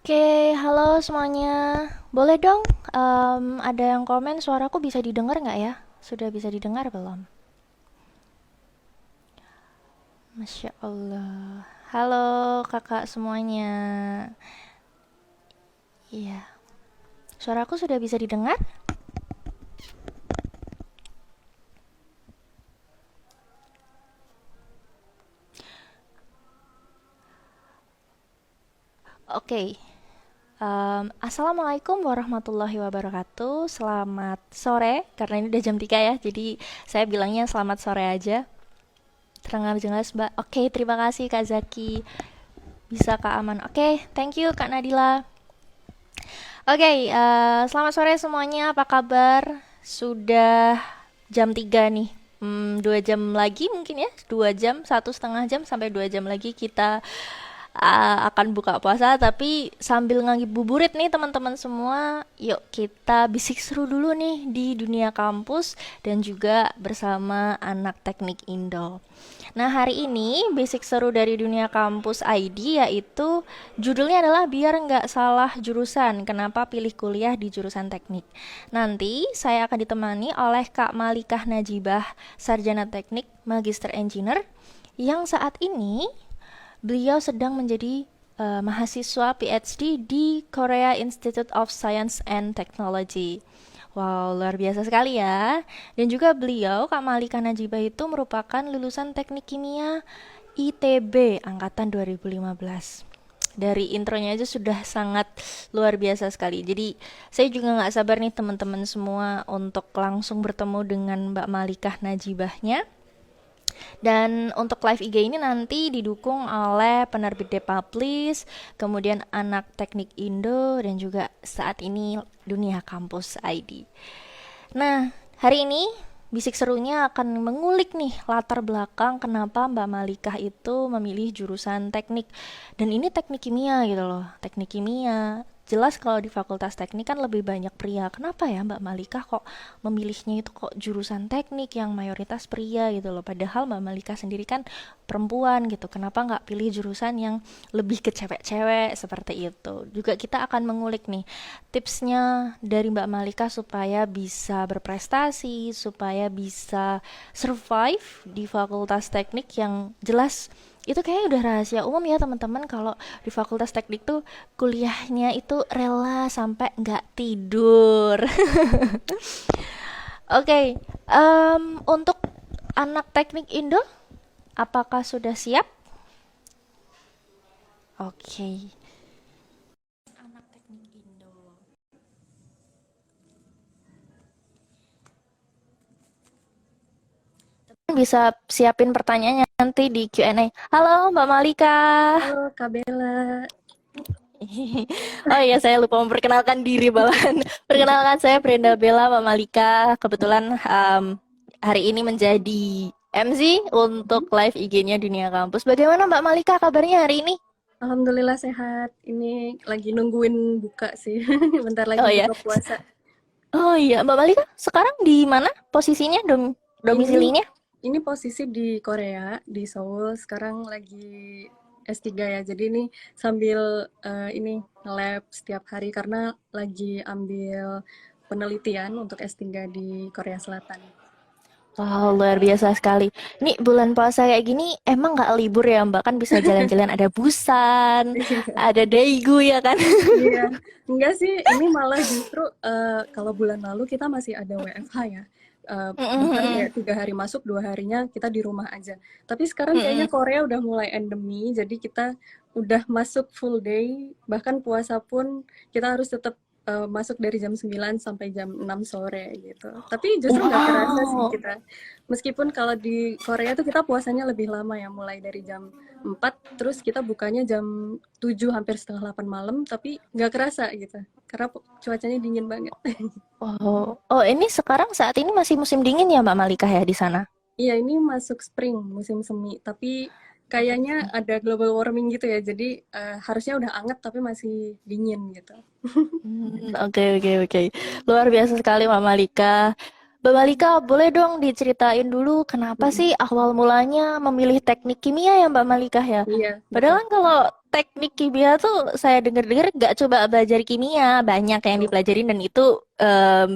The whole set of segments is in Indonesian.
Oke, halo semuanya. Boleh dong, ada yang komen suaraku bisa didengar nggak ya? Sudah bisa didengar belum? Masya Allah. Halo kakak semuanya. Iya, suaraku sudah bisa didengar? Oke. Assalamualaikum warahmatullahi wabarakatuh. Selamat sore, karena ini udah jam 3 ya. Jadi saya bilangnya selamat sore aja. Terdengar jelas, Mbak. Oke, terima kasih Kak Zaki. Bisa Kak Aman. Oke, thank you Kak Nadila. Oke, selamat sore semuanya. Apa kabar? Sudah jam 3 nih. 2 jam lagi mungkin ya. 2 jam, 1,5 jam sampai 2 jam lagi kita akan buka puasa. Tapi sambil ngabuburit nih teman-teman semua, yuk kita bisik seru dulu nih di dunia kampus dan juga bersama anak teknik Indo. Nah, hari ini basic seru dari dunia kampus ID yaitu judulnya adalah biar nggak salah jurusan. Kenapa pilih kuliah di jurusan teknik? Nanti saya akan ditemani oleh Kak Malikah Najibah, Sarjana Teknik Magister Engineer, yang saat ini beliau sedang menjadi mahasiswa PhD di Korea Institute of Science and Technology. Wow, luar biasa sekali ya. Dan juga beliau, Kak Malika Najibah itu merupakan lulusan Teknik Kimia ITB angkatan 2015. Dari intronya aja sudah sangat luar biasa sekali. Jadi saya juga nggak sabar nih teman-teman semua untuk langsung bertemu dengan Mbak Malikah Najibahnya. Dan untuk live IG ini nanti didukung oleh penerbit Depublish, kemudian Anak Teknik Indo, dan juga saat ini Dunia Kampus ID. Nah, hari ini Bisik Serunya akan mengulik nih latar belakang kenapa Mbak Malikah itu memilih jurusan teknik. Dan ini teknik kimia gitu loh, teknik kimia. Jelas kalau di fakultas teknik kan lebih banyak pria. Kenapa ya Mbak Malikah kok memilihnya itu kok jurusan teknik yang mayoritas pria gitu loh. Padahal Mbak Malikah sendiri kan perempuan gitu. Kenapa nggak pilih jurusan yang lebih ke cewek-cewek seperti itu. Juga kita akan mengulik nih tipsnya dari Mbak Malika supaya bisa berprestasi, supaya bisa survive di fakultas teknik yang jelas itu kayaknya udah rahasia umum ya teman-teman kalau di fakultas teknik tuh kuliahnya itu rela sampai nggak tidur. Oke, untuk anak teknik Indo, apakah sudah siap? Oke. Anak teknik Indo. Bisa siapin pertanyaannya nanti di Q&A. Halo Mbak Malika. Halo Kak Bella. Oh iya, saya lupa memperkenalkan diri malahan. Perkenalkan saya Brenda Bella Mbak Malika. Kebetulan hari ini menjadi MC untuk live IG-nya Dunia Kampus. Bagaimana Mbak Malika kabarnya hari ini? Alhamdulillah sehat. Ini lagi nungguin buka sih. Bentar Oh lagi iya. buka puasa. Oh iya, Mbak Malika sekarang di mana posisinya Ini domisilinya? ini posisi di Korea, di Seoul. Sekarang lagi S3 ya. Jadi ini sambil ini nge-lab setiap hari karena lagi ambil penelitian untuk S3 di Korea Selatan. Wow, luar biasa sekali. Ini bulan puasa kayak gini emang nggak libur ya Mbak? Kan bisa jalan-jalan, ada Busan, ada Daegu ya kan? Iya, enggak sih. Ini malah justru kalau bulan lalu kita masih ada WFH ya. Bahkan kayak 3 hari masuk, 2 harinya kita di rumah aja. Tapi sekarang kayaknya Korea udah mulai endemi, jadi kita udah masuk full day. Bahkan puasa pun kita harus tetap masuk dari jam 9 sampai jam 6 sore gitu. Tapi justru nggak kerasa sih Wow. kita. Meskipun kalau di Korea tuh kita puasanya lebih lama ya, mulai dari jam 4, terus kita bukanya jam 7 hampir setengah 8 malam, tapi nggak kerasa gitu. Karena cuacanya dingin banget. Oh, oh ini sekarang saat ini masih musim dingin ya Mbak Malika ya di sana? Iya, ini masuk spring, musim semi. Tapi kayaknya ada global warming gitu ya. Jadi harusnya udah anget tapi masih dingin gitu. Oke, oke, oke. Luar biasa sekali Mbak Malika. Mbak Malika, boleh dong diceritain dulu kenapa Mm-mm. sih awal mulanya memilih teknik kimia ya Mbak Malika ya? Iya, Padahal betul. kan kalau teknik kimia tuh saya dengar-dengar nggak coba belajar kimia, banyak yang Oh. dipelajarin dan itu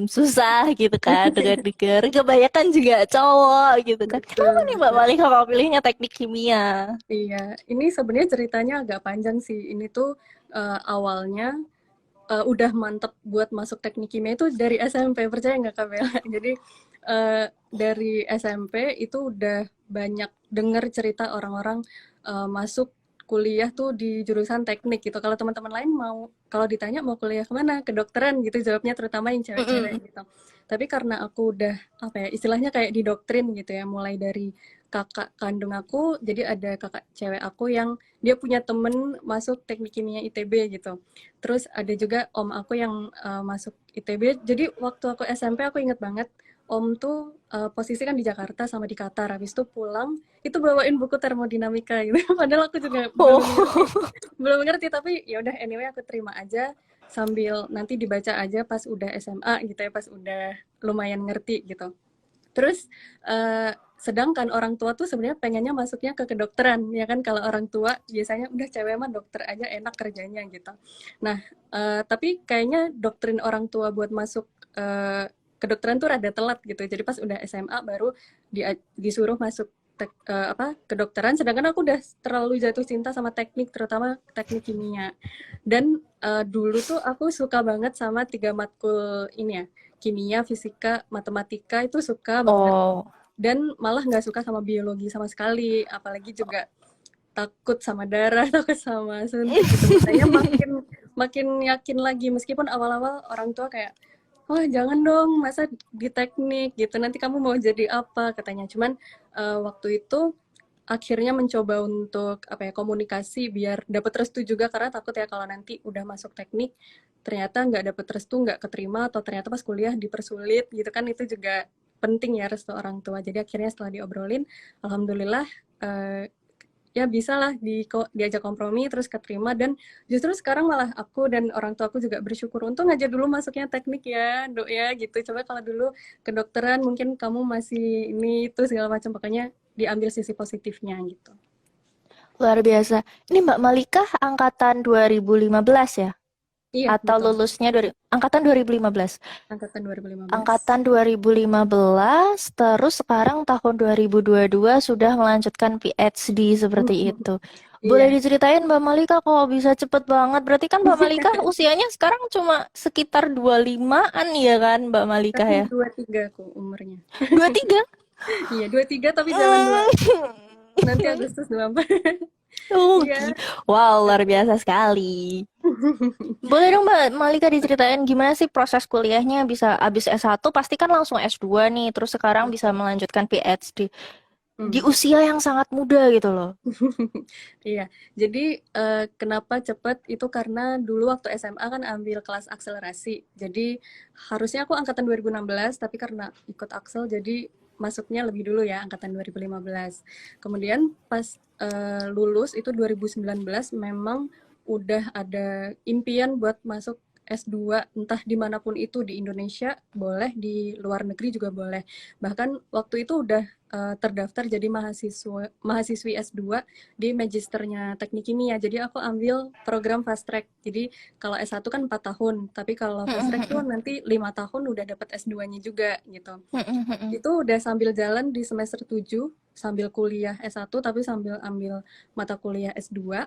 susah gitu kan. Dengar-dengar kebanyakan juga cowok gitu kan. Kenapa Betul, nih Mbak betul. Malika kalau pilihnya teknik kimia? Iya, ini sebenarnya ceritanya agak panjang sih. Ini tuh awalnya udah mantep buat masuk teknik kimia itu dari SMP, percaya nggak Kak Bella? Jadi dari SMP itu udah banyak denger cerita orang-orang masuk kuliah tuh di jurusan teknik gitu. Kalau teman-teman lain mau, kalau ditanya mau kuliah kemana, kedokteran gitu jawabnya, terutama yang cewek-cewek Mm-mm. gitu. Tapi karena aku udah apa ya, istilahnya kayak didoktrin gitu ya, mulai dari kakak kandung aku, jadi ada kakak cewek aku yang dia punya temen masuk teknik kimia ITB gitu. Terus ada juga om aku yang masuk ITB. Jadi waktu aku SMP aku inget banget om tuh posisi kan di Jakarta sama di Qatar. Habis itu pulang itu bawain buku termodinamika gitu. Padahal aku juga Oh. belum ngerti tapi ya udah anyway aku terima aja sambil nanti dibaca aja pas udah SMA gitu ya, pas udah lumayan ngerti gitu. Terus sedangkan orang tua tuh sebenarnya pengennya masuknya ke kedokteran ya kan, kalau orang tua biasanya udah cewek mah dokter aja enak kerjanya gitu. Nah, tapi kayaknya doktrin orang tua buat masuk kedokteran tuh rada telat gitu. Jadi pas udah SMA baru disuruh masuk apa kedokteran, sedangkan aku udah terlalu jatuh cinta sama teknik, terutama teknik kimia. Dan dulu tuh aku suka banget sama tiga matkul ini ya, kimia, fisika, matematika itu suka banget. Oh. Dan malah nggak suka sama biologi sama sekali, apalagi juga takut sama darah, takut sama suntik gitu. Makanya makin makin yakin lagi meskipun awal-awal orang tua kayak, wah jangan dong, masa di teknik gitu, nanti kamu mau jadi apa katanya. Cuman waktu itu akhirnya mencoba untuk apa ya komunikasi biar dapat restu juga, karena takut ya kalau nanti udah masuk teknik ternyata nggak dapat restu, nggak keterima, atau ternyata pas kuliah dipersulit gitu kan, itu juga penting ya restu orang tua. Jadi akhirnya setelah diobrolin, alhamdulillah eh, ya bisa lah diajak kompromi terus keterima. Dan justru sekarang malah aku dan orang tua aku juga bersyukur, untung aja dulu masuknya teknik ya dok ya gitu. Coba kalau dulu kedokteran mungkin kamu masih ini itu segala macam, makanya diambil sisi positifnya gitu. Luar biasa. Ini Mbak Malika angkatan 2015 ya? Iya Atau betul, lulusnya dari angkatan 2015? angkatan 2015. Angkatan 2015, terus sekarang tahun 2022 sudah melanjutkan PhD seperti itu. Boleh Iya. diceritain Mbak Malika kok bisa cepet banget? Berarti kan Mbak Malika usianya sekarang cuma sekitar 25-an ya kan Mbak Malika Sekarang ya? 23 aku umurnya. 23? Iya 23 tapi jalan dua, Hmm. nanti Agustus 24. Iya. Wow, luar biasa sekali. Boleh dong Mbak Malika diceritain gimana sih proses kuliahnya bisa abis S1 pasti kan langsung S2 nih, terus sekarang bisa melanjutkan PhD di Hmm. usia yang sangat muda gitu loh. Iya, jadi kenapa cepet itu karena dulu waktu SMA kan ambil kelas akselerasi. Jadi harusnya aku angkatan 2016, tapi karena ikut Aksel jadi masuknya lebih dulu ya, angkatan 2015. Kemudian pas lulus itu 2019 memang udah ada impian buat masuk S2 entah dimanapun itu, di Indonesia boleh, di luar negeri juga boleh. Bahkan waktu itu udah terdaftar jadi mahasiswi S2 di magisternya teknik kimia. Jadi aku ambil program fast track. Jadi kalau S1 kan 4 tahun, tapi kalau fast track tuh nanti 5 tahun udah dapat S2-nya juga gitu. Itu udah sambil jalan di semester 7 sambil kuliah S1 tapi sambil ambil mata kuliah S2.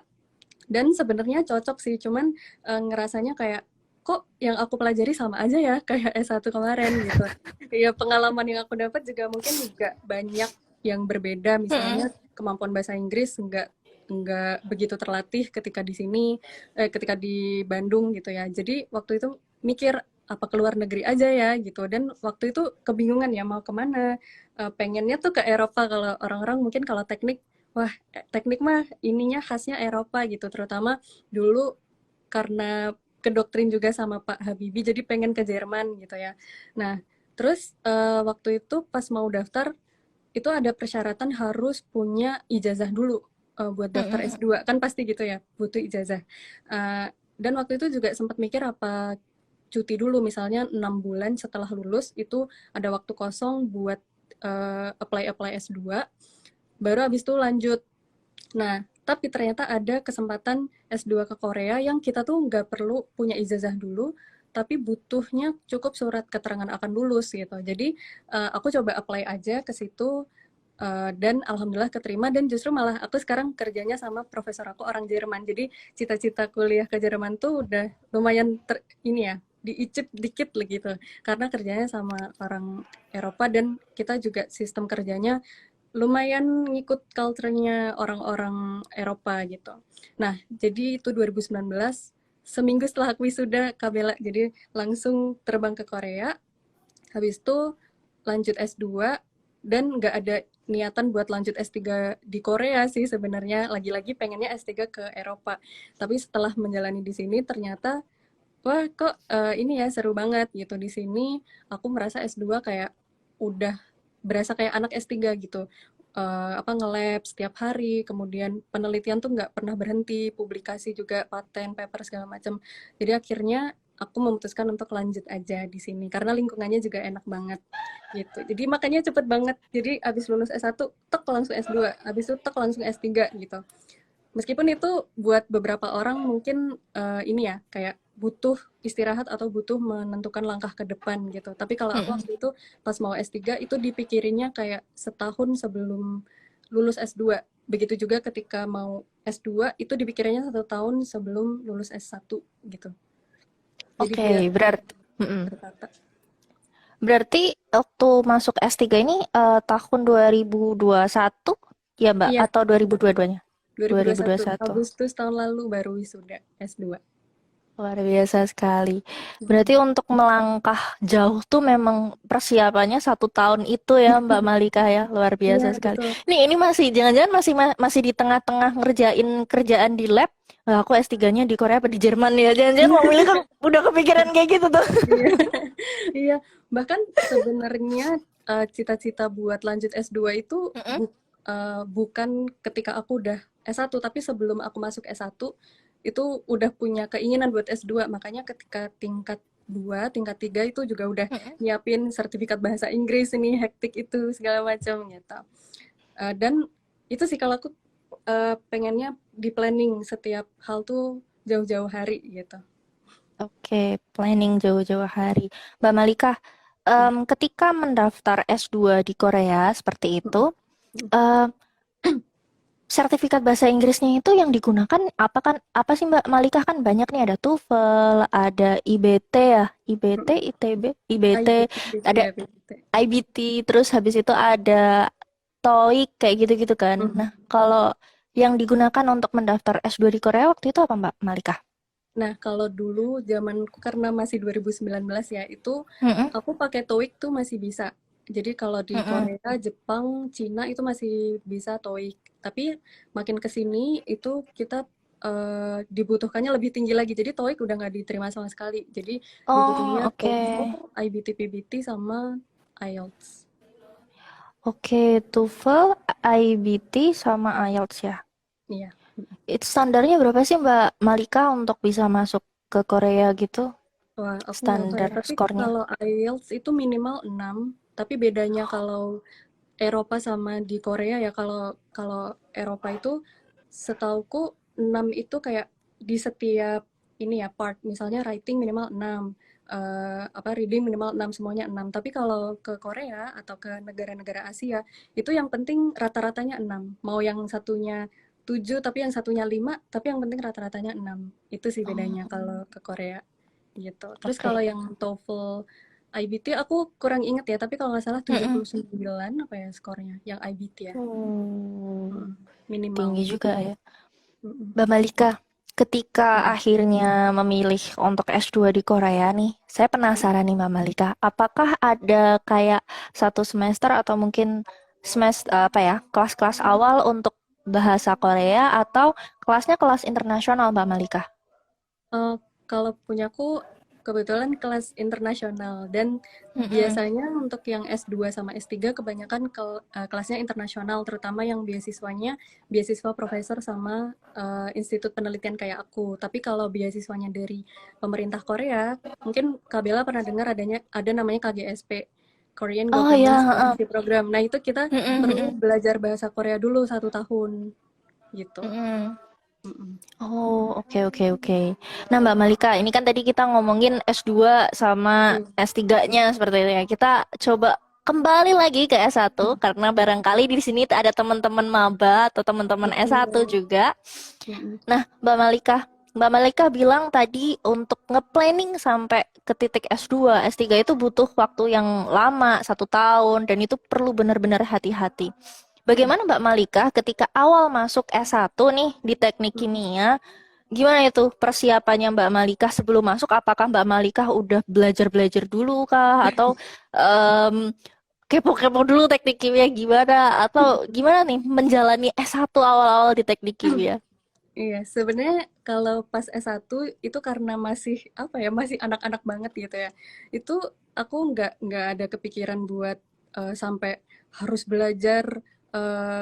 Dan sebenarnya cocok sih, cuman ngerasanya kayak kok yang aku pelajari sama aja ya kayak S1 kemarin gitu. Ya pengalaman yang aku dapat juga mungkin nggak banyak yang berbeda, misalnya kemampuan bahasa Inggris nggak begitu terlatih ketika di sini, ketika di Bandung gitu ya. Jadi waktu itu mikir apa keluar negeri aja ya gitu, dan waktu itu kebingungan ya mau kemana. Pengennya tuh ke Eropa, kalau orang-orang mungkin kalau teknik, wah teknik mah ininya khasnya Eropa gitu, terutama dulu karena kedoktrin juga sama Pak Habibie jadi pengen ke Jerman gitu ya. Nah terus waktu itu pas mau daftar itu ada persyaratan harus punya ijazah dulu buat daftar S2 kan, pasti gitu ya butuh ijazah. Dan waktu itu juga sempat mikir apa cuti dulu, misalnya 6 bulan setelah lulus itu ada waktu kosong buat apply S2, baru habis itu lanjut. Nah tapi ternyata ada kesempatan S2 ke Korea yang kita tuh nggak perlu punya ijazah dulu, tapi butuhnya cukup surat keterangan akan lulus gitu. Jadi aku coba apply aja ke situ, dan alhamdulillah keterima, dan justru malah aku sekarang kerjanya sama profesor aku orang Jerman. Jadi cita-cita kuliah ke Jerman tuh udah lumayan ini ya, diicip dikit lah gitu. Karena kerjanya sama orang Eropa, dan kita juga sistem kerjanya lumayan ngikut culture-nya orang-orang Eropa gitu. Nah, jadi itu 2019, seminggu setelah aku wisuda, Kabela, jadi langsung terbang ke Korea, habis itu lanjut S2, dan nggak ada niatan buat lanjut S3 di Korea sih sebenarnya, lagi-lagi pengennya S3 ke Eropa. Tapi setelah menjalani di sini ternyata, wah kok ini ya seru banget gitu di sini. Aku merasa S2 kayak udah berasa kayak anak S3 gitu. Apa nge-lab setiap hari, kemudian penelitian tuh nggak pernah berhenti, publikasi juga, paten, paper segala macam. Jadi akhirnya aku memutuskan untuk lanjut aja di sini karena lingkungannya juga enak banget gitu. Jadi makanya cepet banget. Jadi abis lulus S1 tek langsung S2, abis itu tek langsung S3 gitu. Meskipun itu buat beberapa orang mungkin ini ya, kayak butuh istirahat atau butuh menentukan langkah ke depan gitu. Tapi kalau aku waktu itu pas mau S3 itu dipikirinnya kayak setahun sebelum lulus S2. Begitu juga ketika mau S2 itu dipikirannya 1 tahun sebelum lulus S1 gitu. Jadi biar Oke, tertata. berarti waktu masuk S3 ini tahun 2021 ya Mbak, Iya, atau 2022-nya? 2021 2021. Agustus tahun lalu baru wisuda S2. Luar biasa sekali. Berarti untuk melangkah jauh tuh memang persiapannya 1 tahun itu ya Mbak Malika ya. Luar Iya, biasa sekali. betul. Ini masih, jangan-jangan masih di tengah-tengah ngerjain kerjaan di lab. Lah, aku S3-nya di Korea apa di Jerman ya? Jangan-jangan Mbak Malika udah kepikiran kayak gitu tuh. Iya. Iya, bahkan sebenarnya cita-cita buat lanjut S2 itu Mm-mm. bukan ketika aku udah S1, tapi sebelum aku masuk S1 itu udah punya keinginan buat S2. Makanya ketika tingkat 2, tingkat 3 itu juga udah Mm-mm. nyiapin sertifikat bahasa Inggris ini, hektik itu segala macam gitu. Dan itu sih kalau aku pengennya di planning setiap hal tuh jauh-jauh hari gitu. Oke, planning jauh-jauh hari. Mbak Malika, ketika mendaftar S2 di Korea seperti itu, em, sertifikat bahasa Inggrisnya itu yang digunakan apa kan? Apa sih Mbak Malika, kan banyak nih, ada TOEFL, ada IBT ya, IBT, ITB, IBT, IBT, ada ya, IBT. IBT, terus habis itu ada TOEIC kayak gitu-gitu kan. Nah, kalau yang digunakan untuk mendaftar S2 di Korea waktu itu apa Mbak Malika? Nah, kalau dulu zamanku karena masih 2019 ya, itu Mm-mm, aku pakai TOEIC tuh masih bisa. Jadi kalau di mm-mm. Korea, Jepang, Cina itu masih bisa TOEIC. Tapi makin ke sini itu kita dibutuhkannya lebih tinggi lagi. Jadi TOEIC udah nggak diterima sama sekali. Jadi Oh, dibutuhnya oke. TOEFL, IBT, PBT, sama IELTS. Oke, TOEFL, IBT, sama IELTS ya. Iya. Itu standarnya berapa sih Mbak Malika untuk bisa masuk ke Korea gitu? Wah, aku nggak tahu ya. Standar Tapi skornya. kalau IELTS itu minimal 6. Tapi bedanya kalau Eropa sama di Korea ya, kalau kalau Eropa itu setauku 6 itu kayak di setiap ini ya part, misalnya writing minimal 6, apa reading minimal 6, semuanya 6. Tapi kalau ke Korea atau ke negara-negara Asia itu yang penting rata-ratanya 6. Mau yang satunya 7 tapi yang satunya 5, tapi yang penting rata-ratanya 6. Itu sih bedanya Oh, kalau ke Korea gitu. Terus oke. kalau yang TOEFL IBT aku kurang inget ya, tapi kalau nggak salah Mm-mm. 79 apa ya skornya, yang IBT ya. Oh, Mm, minimal. tinggi juga ya. Mm-mm. Mbak Malika, ketika Mm-mm. akhirnya memilih untuk S2 di Korea nih, saya penasaran nih Mbak Malika, apakah ada kayak 1 semester atau mungkin semester apa ya, kelas-kelas awal untuk bahasa Korea, atau kelasnya kelas internasional Mbak Malika? Eh, kalau punyaku kebetulan kelas internasional, dan Mm-mm. biasanya untuk yang S2 sama S3 kebanyakan kelasnya internasional, terutama yang beasiswanya beasiswa profesor sama institut penelitian kayak aku. Tapi kalau beasiswanya dari pemerintah Korea, mungkin Kak Bella pernah dengar ada namanya KGSP, Korean Oh Government ya, Scholarship Program. Nah, itu kita mm-mm, perlu mm-mm. belajar bahasa Korea dulu 1 tahun gitu. Mm-mm. Mm-mm. Oh, oke, oke, oke. Nah, Mbak Malika, ini kan tadi kita ngomongin S2 sama Mm. S3-nya seperti itu ya. Kita coba kembali lagi ke S1 karena barangkali di sini ada teman-teman maba atau teman-teman S1 Betul. juga. Mm-mm. Nah, Mbak Malika bilang tadi untuk nge-planning sampai ke titik S2, S3 itu butuh waktu yang lama, 1 tahun, dan itu perlu benar-benar hati-hati. Mm-mm. Bagaimana Mbak Malika ketika awal masuk S1 nih di teknik Mm-mm. kimia, gimana itu persiapannya Mbak Malika sebelum masuk? Apakah Mbak Malika udah belajar-belajar dulu kah? Atau em, kepo-kepo dulu teknik kimia gimana? Atau gimana nih menjalani S1 awal-awal di teknik kimia? Iya, sebenarnya kalau pas S1 itu karena masih apa ya, masih anak-anak banget gitu ya. Itu aku nggak ada kepikiran buat sampai harus belajar,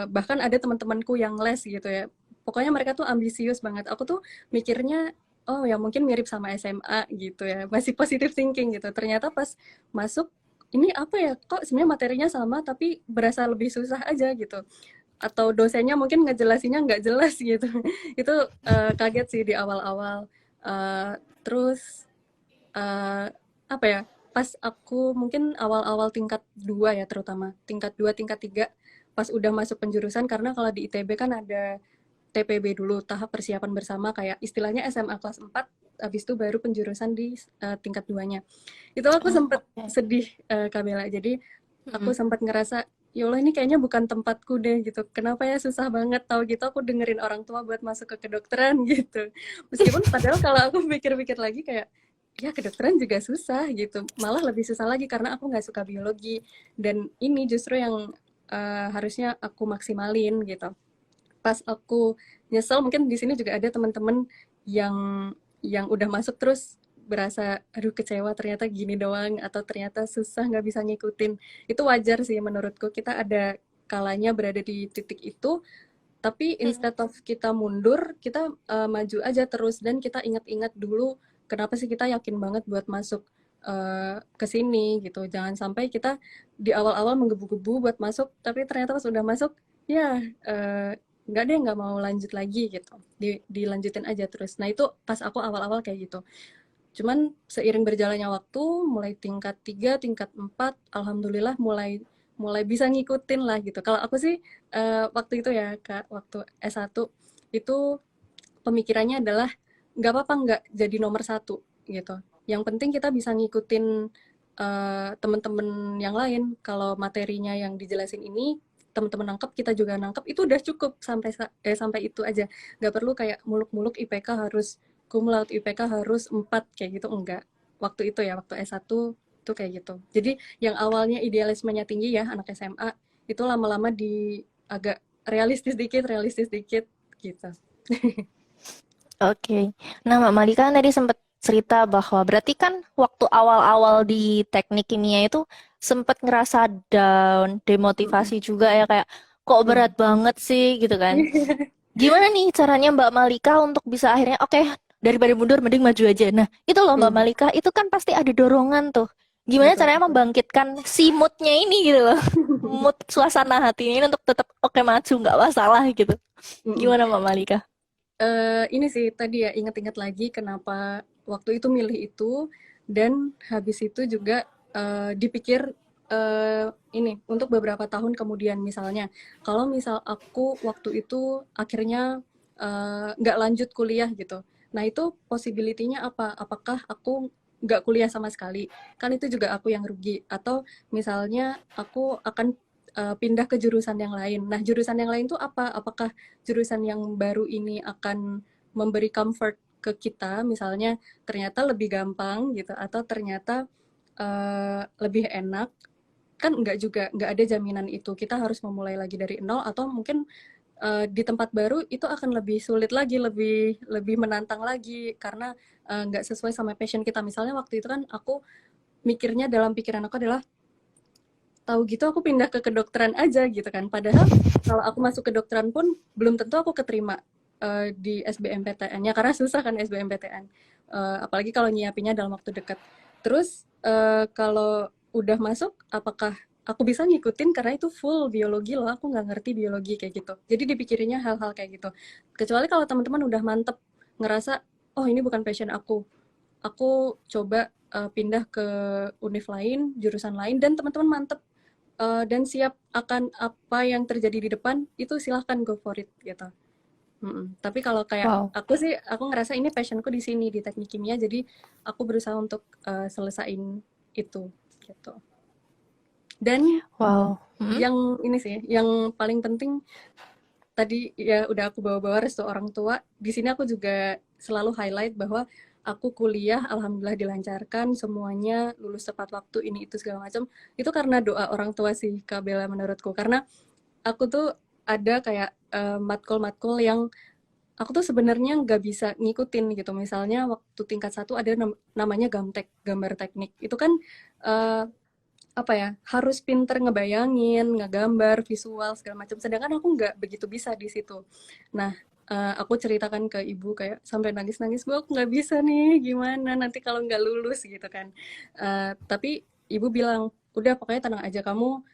bahkan ada teman-temanku yang les gitu ya. Pokoknya mereka tuh ambisius banget. Aku tuh mikirnya oh ya mungkin mirip sama SMA gitu ya. Masih positive thinking gitu. Ternyata pas masuk ini apa ya, kok sebenarnya materinya sama tapi berasa lebih susah aja gitu, atau dosennya mungkin ngejelasinnya nggak jelas gitu. Itu kaget sih di awal-awal. Terus apa ya, pas aku mungkin awal-awal tingkat 2 ya, terutama tingkat 2 tingkat 3 pas udah masuk penjurusan, karena kalau di ITB kan ada TPB dulu, tahap persiapan bersama, kayak istilahnya SMA kelas 4, habis itu baru penjurusan di tingkat 2-nya. Itu aku Oh, sempet oke. sedih, Kamela. Jadi aku Mm-mm. sempat ngerasa, ya Allah ini kayaknya bukan tempatku deh gitu. Kenapa ya susah banget, tahu gitu aku dengerin orang tua buat masuk ke kedokteran gitu. Meskipun padahal kalau aku pikir-pikir lagi kayak, ya kedokteran juga susah gitu. Malah lebih susah lagi karena aku nggak suka biologi. Dan ini justru yang harusnya aku maksimalin gitu. Pas aku nyesel, mungkin di sini juga ada teman-teman yang udah masuk terus berasa aduh kecewa ternyata gini doang, atau ternyata susah nggak bisa ngikutin. Itu wajar sih menurutku, kita ada kalanya berada di titik itu, tapi Mm. instead of kita mundur, kita maju aja terus, dan kita ingat-ingat dulu kenapa sih kita yakin banget buat masuk ke sini gitu. Jangan sampai kita di awal-awal menggebu-gebu buat masuk, tapi ternyata pas udah masuk, ya nggak deh, nggak mau lanjut lagi gitu. Dilanjutin aja terus. Nah itu pas aku awal-awal kayak gitu. Cuman seiring berjalannya waktu, mulai tingkat 3 tingkat 4 alhamdulillah mulai mulai bisa ngikutin lah gitu. Kalau aku sih waktu itu ya Kak, waktu S1 itu pemikirannya adalah nggak apa-apa nggak jadi nomor satu gitu. Yang penting kita bisa ngikutin teman-teman yang lain. Kalau materinya yang dijelasin ini teman-teman nangkep, kita juga nangkep, itu udah cukup sampai itu aja. Nggak perlu kayak muluk-muluk IPK harus cum laude, IPK harus 4 kayak gitu, enggak. Waktu itu ya, waktu S1 itu kayak gitu. Jadi yang awalnya idealismenya tinggi ya anak SMA, itu lama-lama di agak realistis dikit gitu. Oke. Nah, Mbak Malika kan tadi sempat cerita bahwa berarti kan waktu awal-awal di teknik kimia itu sempat ngerasa down, Mm-mm. demotivasi juga ya kayak kok Iya. berat banget sih gitu kan. Gimana nih caranya Mbak Malika untuk bisa akhirnya oke, daripada mundur mending maju aja. Nah, itu loh Mbak Hmm, Malika, itu kan pasti ada dorongan tuh. Gimana betul caranya betul. membangkitkan si moodnya ini gitu loh. Mood suasana hati ini untuk tetap oke maju nggak masalah gitu. Mm-mm. Gimana Mbak Malika? Ini sih tadi ya, ingat-ingat lagi kenapa waktu itu milih itu, dan habis itu juga dipikir ini untuk beberapa tahun kemudian, misalnya kalau misal aku waktu itu akhirnya nggak lanjut kuliah gitu, nah itu possibility-nya apa? Apakah aku nggak kuliah sama sekali? Kan itu juga aku yang rugi. Atau misalnya aku akan pindah ke jurusan yang lain. Nah, jurusan yang lain tuh apa? Apakah jurusan yang baru ini akan memberi comfort ke kita, misalnya ternyata lebih gampang gitu, atau ternyata lebih enak, kan enggak juga, enggak ada jaminan itu. Kita harus memulai lagi dari nol, atau mungkin di tempat baru itu akan lebih sulit lagi, lebih lebih menantang lagi, karena nggak sesuai sama passion kita. Misalnya waktu itu kan aku mikirnya, dalam pikiran aku adalah tahu gitu aku pindah ke kedokteran aja gitu kan. Padahal kalau aku masuk kedokteran pun belum tentu aku keterima di SBMPTN-nya, karena susah kan SBMPTN. Apalagi kalau nyiapinnya dalam waktu dekat. Terus kalau udah masuk, apakah aku bisa ngikutin karena itu full biologi loh, aku nggak ngerti biologi kayak gitu. Jadi dipikirinnya hal-hal kayak gitu. Kecuali kalau teman-teman udah mantep ngerasa, oh ini bukan passion aku coba pindah ke univ lain, jurusan lain, dan teman-teman mantep dan siap akan apa yang terjadi di depan, itu silahkan go for it gitu. Tapi kalau kayak Wow. aku sih, aku ngerasa ini passionku di sini di teknik kimia, jadi aku berusaha untuk selesain itu gitu. Dan Wow. Mm-mm. yang ini sih, yang paling penting tadi ya udah aku bawa-bawa restu orang tua. Di sini aku juga selalu highlight bahwa aku kuliah alhamdulillah dilancarkan, semuanya lulus tepat waktu, ini itu segala macam. Itu karena doa orang tua sih Kak Bella menurutku. Karena aku tuh ada kayak matkul-matkul yang aku tuh sebenarnya nggak bisa ngikutin gitu. Misalnya waktu tingkat satu ada namanya gamtek, gambar teknik. Itu kan eh, apa ya, harus pinter ngebayangin, ngegambar, visual segala macam. Sedangkan aku nggak begitu bisa di situ. Nah, aku ceritakan ke ibu kayak sampai nangis-nangis, bu aku nggak bisa nih, gimana nanti kalau nggak lulus gitu kan. Tapi ibu bilang, udah pokoknya tenang aja kamu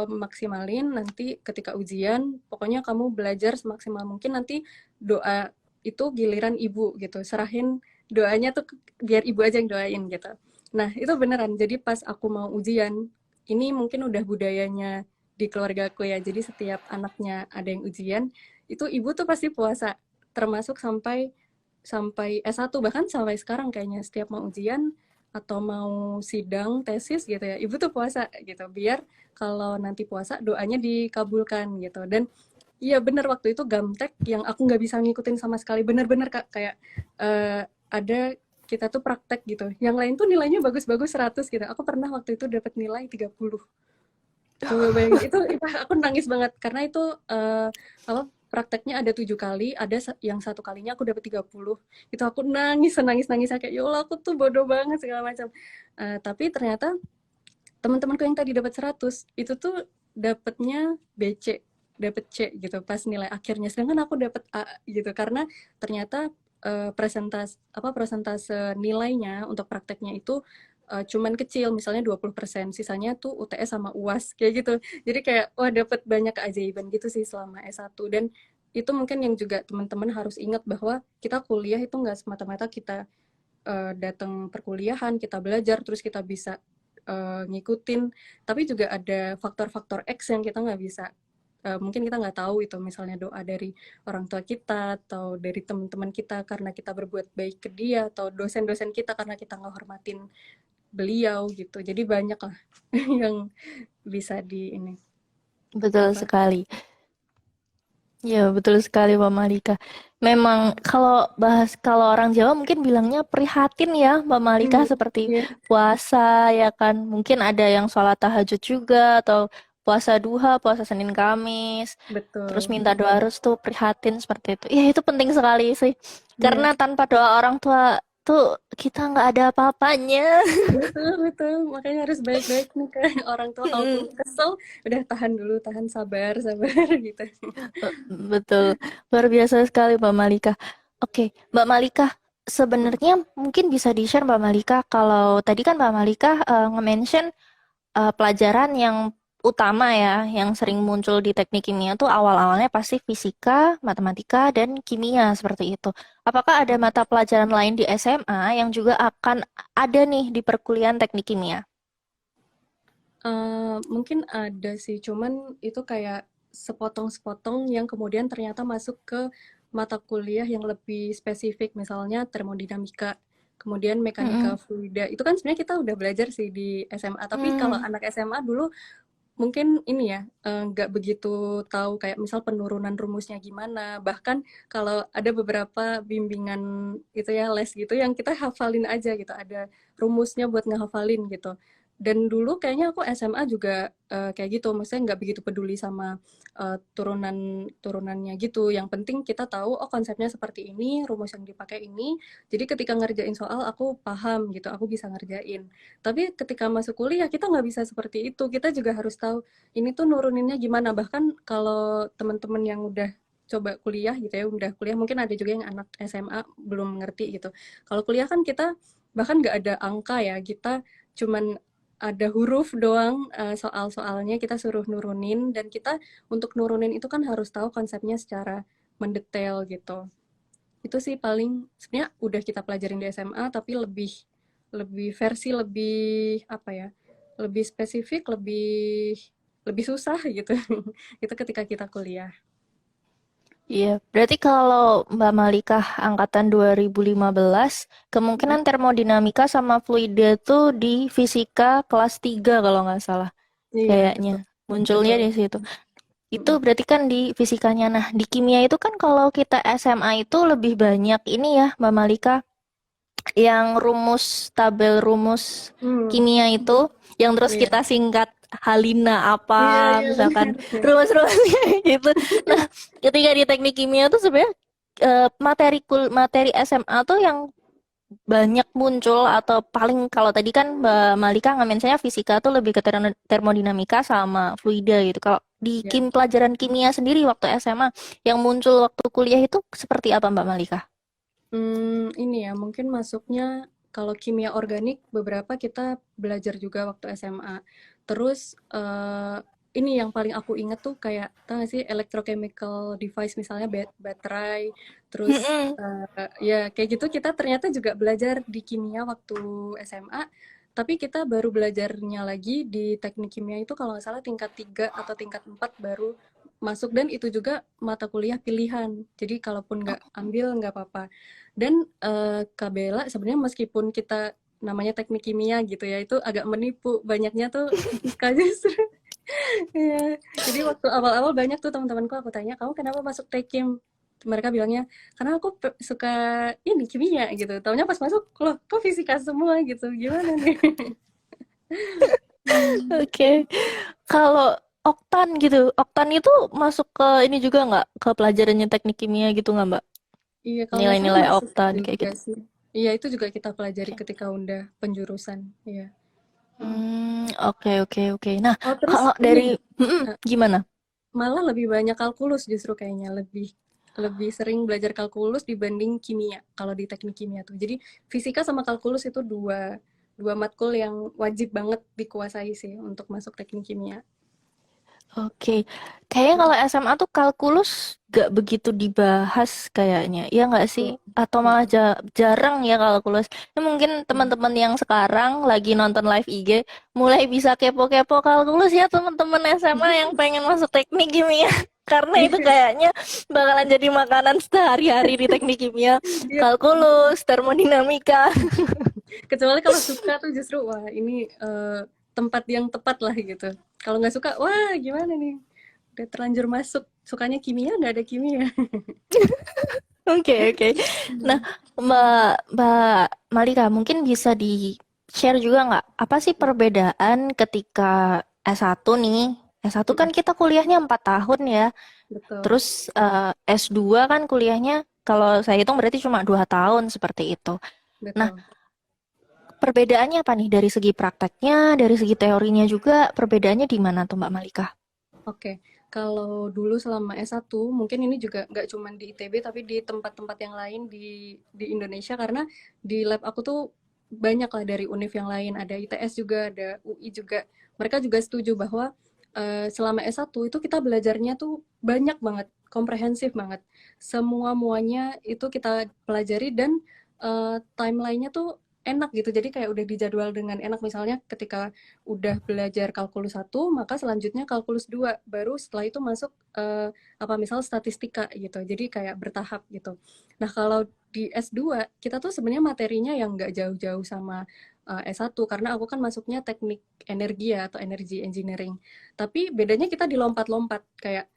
maksimalin nanti ketika ujian, pokoknya kamu belajar semaksimal mungkin nanti doa itu giliran ibu gitu, serahin doanya tuh biar ibu aja yang doain gitu. Nah, itu beneran. Jadi pas aku mau ujian, ini mungkin udah budayanya di keluarga aku ya. Jadi setiap anaknya ada yang ujian, itu ibu tuh pasti puasa. Termasuk sampai sampai S1, bahkan sampai sekarang kayaknya setiap mau ujian atau mau sidang tesis gitu ya, ibu tuh puasa gitu. Biar kalau nanti puasa doanya dikabulkan gitu. Dan iya bener waktu itu gamtek yang aku nggak bisa ngikutin sama sekali. Bener-bener Kak, kayak ada kita tuh praktek gitu. Yang lain tuh nilainya bagus-bagus 100 gitu. Aku pernah waktu itu dapat nilai 30. Coba bayangin, itu aku nangis banget karena itu apa prakteknya ada 7 kali, ada yang satu kalinya aku dapat 30. Itu aku nangis, nangis kayak ya Allah aku tuh bodoh banget segala macam. Tapi ternyata teman-temanku yang tadi dapat 100 itu tuh dapatnya BC, dapat C gitu pas nilai akhirnya, sedangkan aku dapat A gitu karena ternyata presentase nilainya untuk prakteknya itu cuman kecil, misalnya 20%, sisanya tuh UTS sama UAS kayak gitu. Jadi kayak wah dapat banyak keajaiban gitu sih selama S1. Dan itu mungkin yang juga teman-teman harus ingat bahwa kita kuliah itu nggak semata-mata kita datang perkuliahan, kita belajar, terus kita bisa ngikutin. Tapi juga ada faktor-faktor X yang kita nggak bisa, mungkin kita nggak tahu itu, misalnya doa dari orang tua kita, atau dari teman-teman kita karena kita berbuat baik ke dia, atau dosen-dosen kita karena kita nggak hormatin beliau gitu. Jadi banyak lah yang bisa di ini Betul apa. sekali. Ya, betul sekali Mbak Malika. Memang kalau orang Jawa mungkin bilangnya prihatin ya Mbak Malika, seperti Iya, puasa ya kan. Mungkin ada yang sholat tahajud juga atau puasa duha, puasa Senin Kamis. Terus betul. minta doa restu, prihatin seperti itu. Ya, itu penting sekali sih. Iya, Karena tanpa doa orang tua tuh kita nggak ada apa-apanya. betul, betul. Makanya harus baik-baik nih ke orang tua. Kalaupun kesel, udah tahan dulu, tahan, sabar, sabar gitu. Betul, luar biasa sekali Mbak Malika. Oke, Mbak Malika, sebenarnya mungkin bisa di-share Mbak Malika kalau tadi kan Mbak Malika nge-mention pelajaran yang utama ya, yang sering muncul di teknik kimia tuh awal-awalnya pasti fisika, matematika, dan kimia seperti itu. Apakah ada mata pelajaran lain di SMA yang juga akan ada nih di perkuliahan teknik kimia? Mungkin ada sih, cuman itu kayak sepotong-sepotong yang kemudian ternyata masuk ke mata kuliah yang lebih spesifik, misalnya termodinamika, kemudian mekanika Mm-mm. fluida. Itu kan sebenarnya kita udah belajar sih di SMA, tapi kalau Mm. anak SMA dulu mungkin ini ya, nggak begitu tahu kayak misal penurunan rumusnya gimana. Bahkan kalau ada beberapa bimbingan itu ya, les gitu yang kita hafalin aja gitu, ada rumusnya buat ngehafalin gitu. Dan dulu kayaknya aku SMA juga kayak gitu, maksudnya nggak begitu peduli sama turunan-turunannya gitu. Yang penting kita tahu, oh konsepnya seperti ini, rumus yang dipakai ini. Jadi ketika ngerjain soal aku paham gitu, aku bisa ngerjain. Tapi ketika masuk kuliah kita nggak bisa seperti itu. Kita juga harus tahu ini tuh nuruninnya gimana. Bahkan kalau teman-teman yang udah coba kuliah gitu ya, udah kuliah, mungkin ada juga yang anak SMA belum ngerti gitu. Kalau kuliah kan kita bahkan nggak ada angka ya, kita cuman ada huruf doang, soal-soalnya kita suruh nurunin, dan kita untuk nurunin itu kan harus tahu konsepnya secara mendetail gitu. Itu sih paling sebenarnya udah kita pelajarin di SMA, tapi lebih lebih versi lebih apa ya? Lebih spesifik, lebih lebih susah gitu. Itu ketika kita kuliah. Iya, berarti kalau Mbak Malikah angkatan 2015, Mm, kemungkinan termodinamika sama fluida tuh di fisika kelas 3 kalau nggak salah. iya, Kayaknya betul. munculnya Betul. di situ. Itu Mm-mm. berarti kan di fisikanya. Nah, di kimia itu kan kalau kita SMA itu lebih banyak ini ya, Mbak Malika, yang rumus, tabel rumus Hmm, kimia itu, yang terus iya. kita singkat Halina Iya, apa, iya misalkan benar. Ya. rumus-rumusnya gitu. Nah, ketika di teknik kimia tuh sebenarnya materi SMA tuh yang banyak muncul atau paling kalau tadi kan Mbak Malika nge-mentionnya fisika tuh lebih ke termodinamika sama fluida gitu. Kalau di Ya. pelajaran kimia sendiri waktu SMA yang muncul waktu kuliah itu seperti apa Mbak Malika? Ini ya, mungkin masuknya kalau kimia organik beberapa kita belajar juga waktu SMA. Terus ini yang paling aku inget tuh kayak tau gak sih electrochemical device misalnya baterai, terus ya kayak gitu kita ternyata juga belajar di kimia waktu SMA. Tapi kita baru belajarnya lagi di teknik kimia itu kalau nggak salah tingkat 3 atau tingkat 4 baru masuk, dan itu juga mata kuliah pilihan. Jadi kalaupun nggak ambil nggak apa-apa. Dan Kak Bella sebenarnya meskipun kita namanya teknik kimia gitu ya, itu agak menipu. Banyaknya tuh fisika justru. Iya. Jadi waktu awal-awal banyak tuh teman-temanku aku tanya, "Kamu kenapa masuk Tekim?" Mereka bilangnya, "Karena aku suka ini kimia," gitu. Taunya pas masuk, "Loh, kok fisika semua?" gitu. Gimana nih? Hmm. Oke. Kalau oktan gitu, oktan itu masuk ke ini juga nggak ke pelajarannya teknik kimia gitu nggak Mbak? Iya, kalau nggak salah Nilai-nilai masuk oktan kayak juga gitu. sih. Iya, itu juga kita pelajari Oke. ketika udah penjurusan. Iya. Mm. Oke oke oke. Nah, Oh, terus kalau ini dari gimana? malah lebih banyak kalkulus justru kayaknya, lebih lebih sering belajar kalkulus dibanding kimia kalau di teknik kimia tuh. Jadi fisika sama kalkulus itu dua dua matkul yang wajib banget dikuasai sih untuk masuk teknik kimia. Oke, kayaknya kalau SMA tuh kalkulus gak begitu dibahas kayaknya, ya nggak sih? Betul. Atau malah Mm-mm. jarang ya kalkulus. Ya mungkin Iya. teman-teman yang sekarang lagi nonton live IG mulai bisa kepo-kepo kalkulus ya teman-teman SMA yang pengen masuk teknik kimia. Karena itu kayaknya bakalan jadi makanan sehari-hari di teknik kimia. Iya. Kalkulus, termodinamika. Kecuali kalau suka tuh justru wah ini tempat yang tepat lah gitu. Kalau nggak suka, wah gimana nih? Udah terlanjur masuk, sukanya kimia nggak ada kimia. Oke, oke. Nah, Mbak Mbak Malika, mungkin bisa di-share juga nggak, apa sih perbedaan ketika S1 nih? S1 kan Mm-mm. kita kuliahnya 4 tahun ya. Betul, Terus S2 kan kuliahnya kalau saya hitung berarti cuma 2 tahun seperti itu. Nah, betul. perbedaannya apa nih dari segi prakteknya, dari segi teorinya juga, perbedaannya di mana tuh Mbak Malika? Oke, kalau dulu selama S1, mungkin ini juga nggak cuma di ITB, tapi di tempat-tempat yang lain di Indonesia, karena di lab aku tuh banyak lah dari univ yang lain, ada ITS juga, ada UI juga. Mereka juga setuju bahwa selama S1 itu kita belajarnya tuh banyak banget, komprehensif banget. Semua muanya itu kita pelajari, dan timelinenya tuh enak gitu. Jadi kayak udah dijadwal dengan enak. Misalnya ketika udah belajar kalkulus satu, maka selanjutnya kalkulus 2, baru setelah itu masuk apa misal statistika gitu. Jadi kayak bertahap gitu. Nah, kalau di S2 kita tuh sebenarnya materinya yang nggak jauh-jauh sama S1, karena aku kan masuknya teknik energi ya, atau energy engineering. Tapi bedanya kita dilompat-lompat, kayak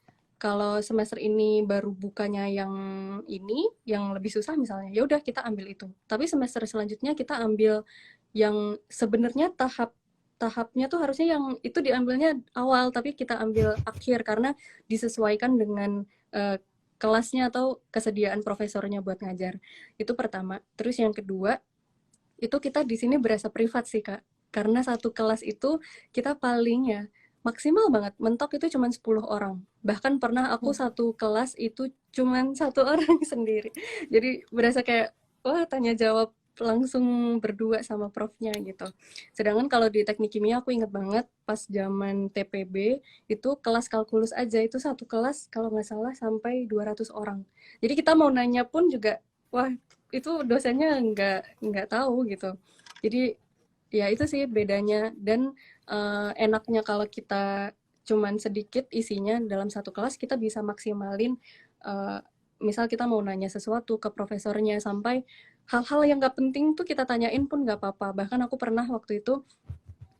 kalau semester ini baru bukanya yang ini, yang lebih susah misalnya, ya udah kita ambil itu. Tapi semester selanjutnya kita ambil yang sebenarnya tahapnya tuh harusnya yang itu diambilnya awal, tapi kita ambil akhir karena disesuaikan dengan kelasnya atau kesediaan profesornya buat ngajar. Itu pertama. Terus yang kedua, itu kita di sini berasa privat sih, Kak. Karena satu kelas itu kita paling ya maksimal banget mentok itu cuma 10 orang. Bahkan pernah aku satu kelas itu cuma satu orang sendiri. Jadi berasa kayak wah tanya jawab langsung berdua sama profnya gitu. Sedangkan kalau di teknik kimia aku inget banget pas zaman TPB itu kelas kalkulus aja itu satu kelas kalau nggak salah sampai 200 orang. Jadi kita mau nanya pun juga wah itu dosennya nggak tahu gitu. Jadi ya itu sih bedanya dan enaknya kalau kita cuman sedikit isinya dalam satu kelas kita bisa maksimalin eh, misal kita mau nanya sesuatu ke profesornya sampai hal-hal yang nggak penting tuh kita tanyain pun nggak apa-apa. Bahkan aku pernah waktu itu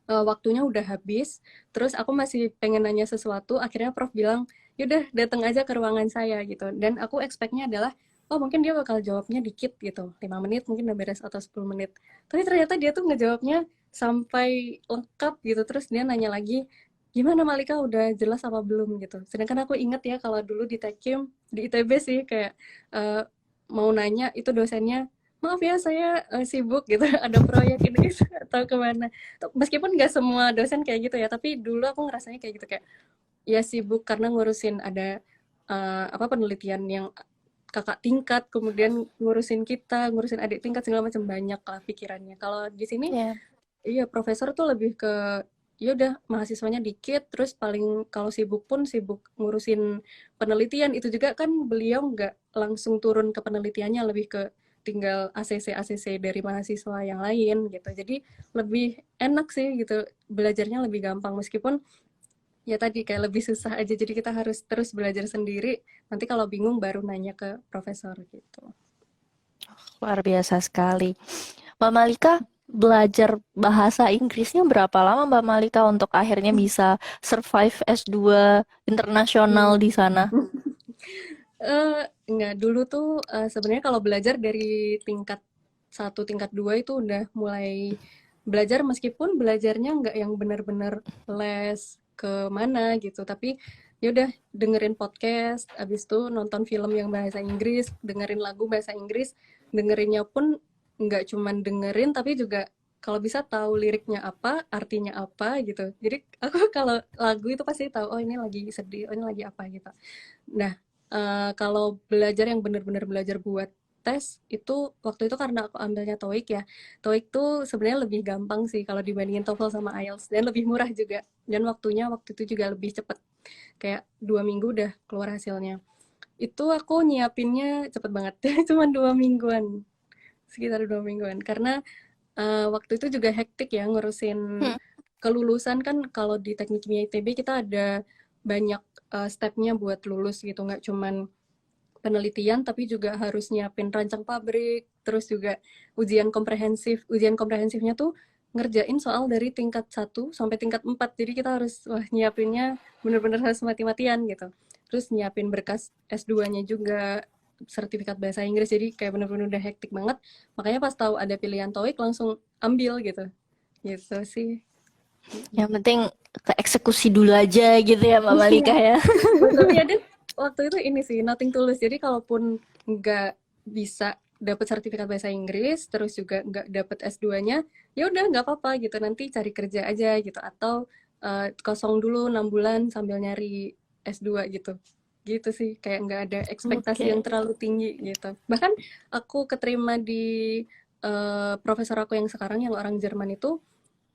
waktunya udah habis, terus aku masih pengen nanya sesuatu, akhirnya Prof bilang, yaudah datang aja ke ruangan saya gitu. Dan aku expect-nya adalah, oh mungkin dia bakal jawabnya dikit gitu, 5 menit mungkin udah beres atau 10 menit. Tapi ternyata dia tuh ngejawabnya sampai lengkap gitu, terus dia nanya lagi, gimana Malika udah jelas apa belum gitu. Sedangkan aku inget ya kalau dulu di Tekim, di ITB sih kayak uh, mau nanya itu dosennya, maaf ya saya sibuk gitu, ada proyek ini atau kemana meskipun nggak semua dosen kayak gitu ya tapi dulu aku ngerasanya kayak gitu kayak ya sibuk karena ngurusin ada apa penelitian yang kakak tingkat kemudian ngurusin kita ngurusin adik tingkat segala macam banyak lah pikirannya kalau di sini Ya. iya profesor tuh lebih ke ya udah mahasiswanya dikit terus paling kalau sibuk pun sibuk ngurusin penelitian itu juga kan beliau nggak langsung turun ke penelitiannya lebih ke tinggal ACC dari mahasiswa yang lain gitu jadi lebih enak sih gitu belajarnya lebih gampang meskipun ya tadi kayak lebih susah aja jadi kita harus terus belajar sendiri nanti kalau bingung baru nanya ke profesor gitu. Luar biasa sekali. Mbak Malika belajar bahasa Inggrisnya berapa lama Mbak Malika untuk akhirnya bisa survive S2 internasional di sana? Enggak, dulu tuh sebenarnya kalau belajar dari tingkat satu, tingkat dua itu udah mulai belajar meskipun belajarnya nggak yang benar-benar les ke mana gitu, tapi ya udah dengerin podcast, abis itu nonton film yang bahasa Inggris, dengerin lagu bahasa Inggris, dengerinnya pun nggak cuman dengerin tapi juga kalau bisa tahu liriknya apa, artinya apa gitu. Jadi aku kalau lagu itu pasti tahu, oh ini lagi sedih, oh ini lagi apa gitu. Nah, kalau belajar yang benar-benar belajar buat tes itu waktu itu karena aku ambilnya TOEIC ya. TOEIC tuh sebenarnya lebih gampang sih kalau dibandingin TOEFL sama IELTS dan lebih murah juga. Dan waktunya waktu itu juga lebih cepat. Kayak 2 minggu udah keluar hasilnya. Itu aku nyiapinnya cepet banget. Cuma 2 mingguan. Sekitar 2 mingguan. Karena waktu itu juga hektik ya ngurusin Hmm. kelulusan kan kalau di teknik kimia ITB kita ada banyak stepnya buat lulus gitu nggak cuman penelitian tapi juga harus nyiapin rancang pabrik terus juga ujian komprehensifnya tuh ngerjain soal dari tingkat 1 sampai tingkat 4 jadi kita harus wah nyiapinnya bener-bener harus mati-matian gitu terus nyiapin berkas S2-nya juga sertifikat bahasa Inggris jadi kayak bener-bener udah hektik banget makanya pas tahu ada pilihan TOEIC langsung ambil gitu gitu sih. Yang penting ke eksekusi dulu aja gitu ya Mbak Malika ya. Betul ya dan waktu itu ini sih nothing tulus jadi kalaupun nggak bisa dapat sertifikat bahasa Inggris terus juga nggak dapat S2-nya ya udah nggak apa-apa gitu nanti cari kerja aja gitu atau kosong dulu 6 bulan sambil nyari S2 gitu gitu sih kayak nggak ada ekspektasi yang Oke. terlalu tinggi gitu bahkan aku keterima di profesor aku yang sekarang yang orang Jerman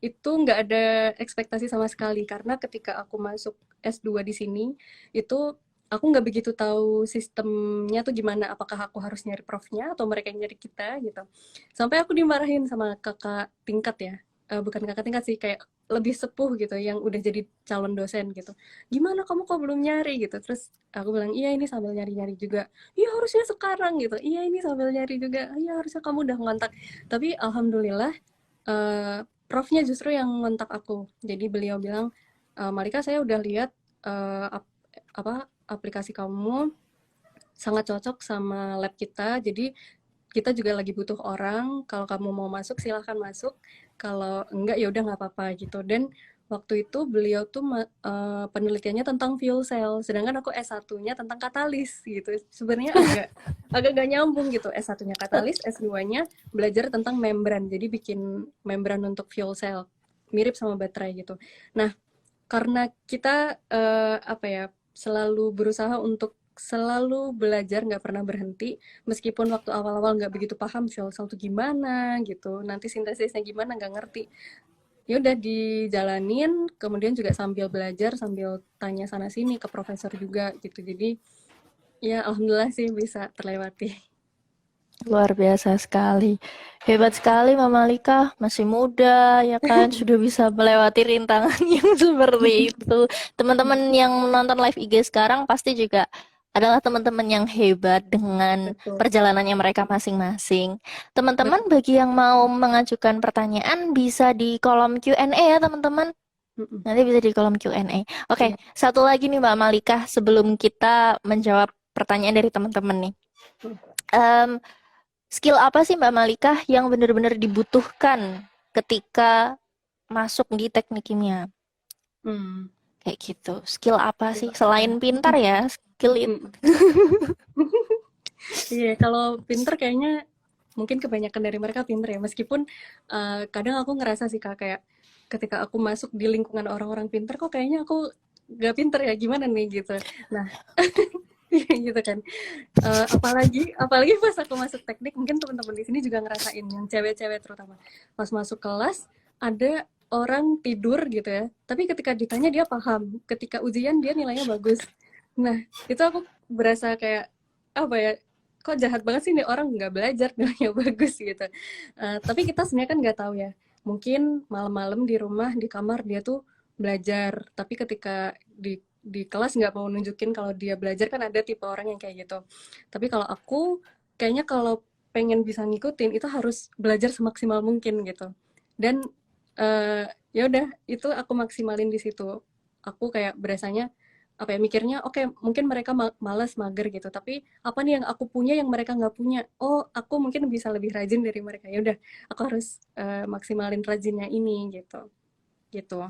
itu nggak ada ekspektasi sama sekali karena ketika aku masuk S2 di sini itu aku nggak begitu tahu sistemnya tuh gimana apakah aku harus nyari profnya atau mereka yang nyari kita gitu sampai aku dimarahin sama kakak tingkat ya. Bukan kakak tingkat sih kayak lebih sepuh gitu yang udah jadi calon dosen gitu gimana kamu kok belum nyari gitu terus aku bilang iya ini sambil nyari-nyari juga iya harusnya sekarang gitu iya ini sambil nyari juga iya harusnya kamu udah ngontak tapi alhamdulillah eh, profnya justru yang ngontak aku. Jadi beliau bilang, Malika saya udah lihat apa aplikasi kamu sangat cocok sama lab kita. Jadi kita juga lagi butuh orang. Kalau kamu mau masuk silahkan masuk. Kalau enggak ya udah nggak apa-apa gitu. Dan waktu itu beliau tuh penelitiannya tentang fuel cell, sedangkan aku S1-nya tentang katalis gitu. Sebenarnya agak agak gak nyambung gitu. S1-nya katalis, S2-nya belajar tentang membran. Jadi bikin membran untuk fuel cell. Mirip sama baterai gitu. Nah, karena kita apa ya selalu berusaha untuk selalu belajar, nggak pernah berhenti, meskipun waktu awal-awal nggak begitu paham fuel cell itu gimana gitu, nanti sintesisnya gimana nggak ngerti. Ya udah dijalanin, kemudian juga sambil belajar, sambil tanya sana sini ke profesor juga gitu. Jadi ya alhamdulillah sih bisa terlewati. Luar biasa sekali. Hebat sekali Mama Lika, masih muda ya kan, sudah bisa melewati rintangan yang seperti itu. Teman-teman yang menonton live IG sekarang pasti juga adalah teman-teman yang hebat dengan Betul, perjalanannya mereka masing-masing. Teman-teman betul. bagi yang mau mengajukan pertanyaan bisa di kolom Q&A ya teman-teman. Mm-mm. Nanti bisa di kolom Q&A. Oke, Iya. satu lagi nih Mbak Malika sebelum kita menjawab pertanyaan dari teman-teman nih. Em, skill apa sih Mbak Malika yang benar-benar dibutuhkan ketika masuk di teknik kimia? Hmm. Kayak gitu. Skill apa Skill sih? apa Selain ya? pintar ya, skill itu. Mm-mm. Iya, kalau pinter kayaknya mungkin kebanyakan dari mereka pinter ya. Meskipun kadang aku ngerasa sih Kak, kayak ketika aku masuk di lingkungan orang-orang pinter, kok kayaknya aku gak pinter ya, gimana nih gitu. Nah, gitu kan. Apalagi apalagi pas aku masuk teknik, mungkin teman-teman di sini juga ngerasain, yang cewek-cewek terutama. Pas masuk kelas, ada orang tidur gitu ya, tapi ketika ditanya dia paham, ketika ujian dia nilainya bagus. Nah, itu aku berasa kayak, apa ya, kok jahat banget sih nih orang nggak belajar nilainya bagus gitu. Tapi kita sebenarnya kan nggak tahu ya, mungkin malam-malam di rumah, di kamar dia tuh belajar, tapi ketika di kelas nggak mau nunjukin kalau dia belajar, kan ada tipe orang yang kayak gitu. Tapi kalau aku kayaknya kalau pengen bisa ngikutin itu harus belajar semaksimal mungkin gitu. Dan ya udah itu aku maksimalin di situ. Aku kayak berasanya apa ya, mikirnya oke, mungkin mereka malas mager gitu, tapi apa nih yang aku punya yang mereka nggak punya, oh aku mungkin bisa lebih rajin dari mereka, ya udah aku harus maksimalin rajinnya ini gitu gitu.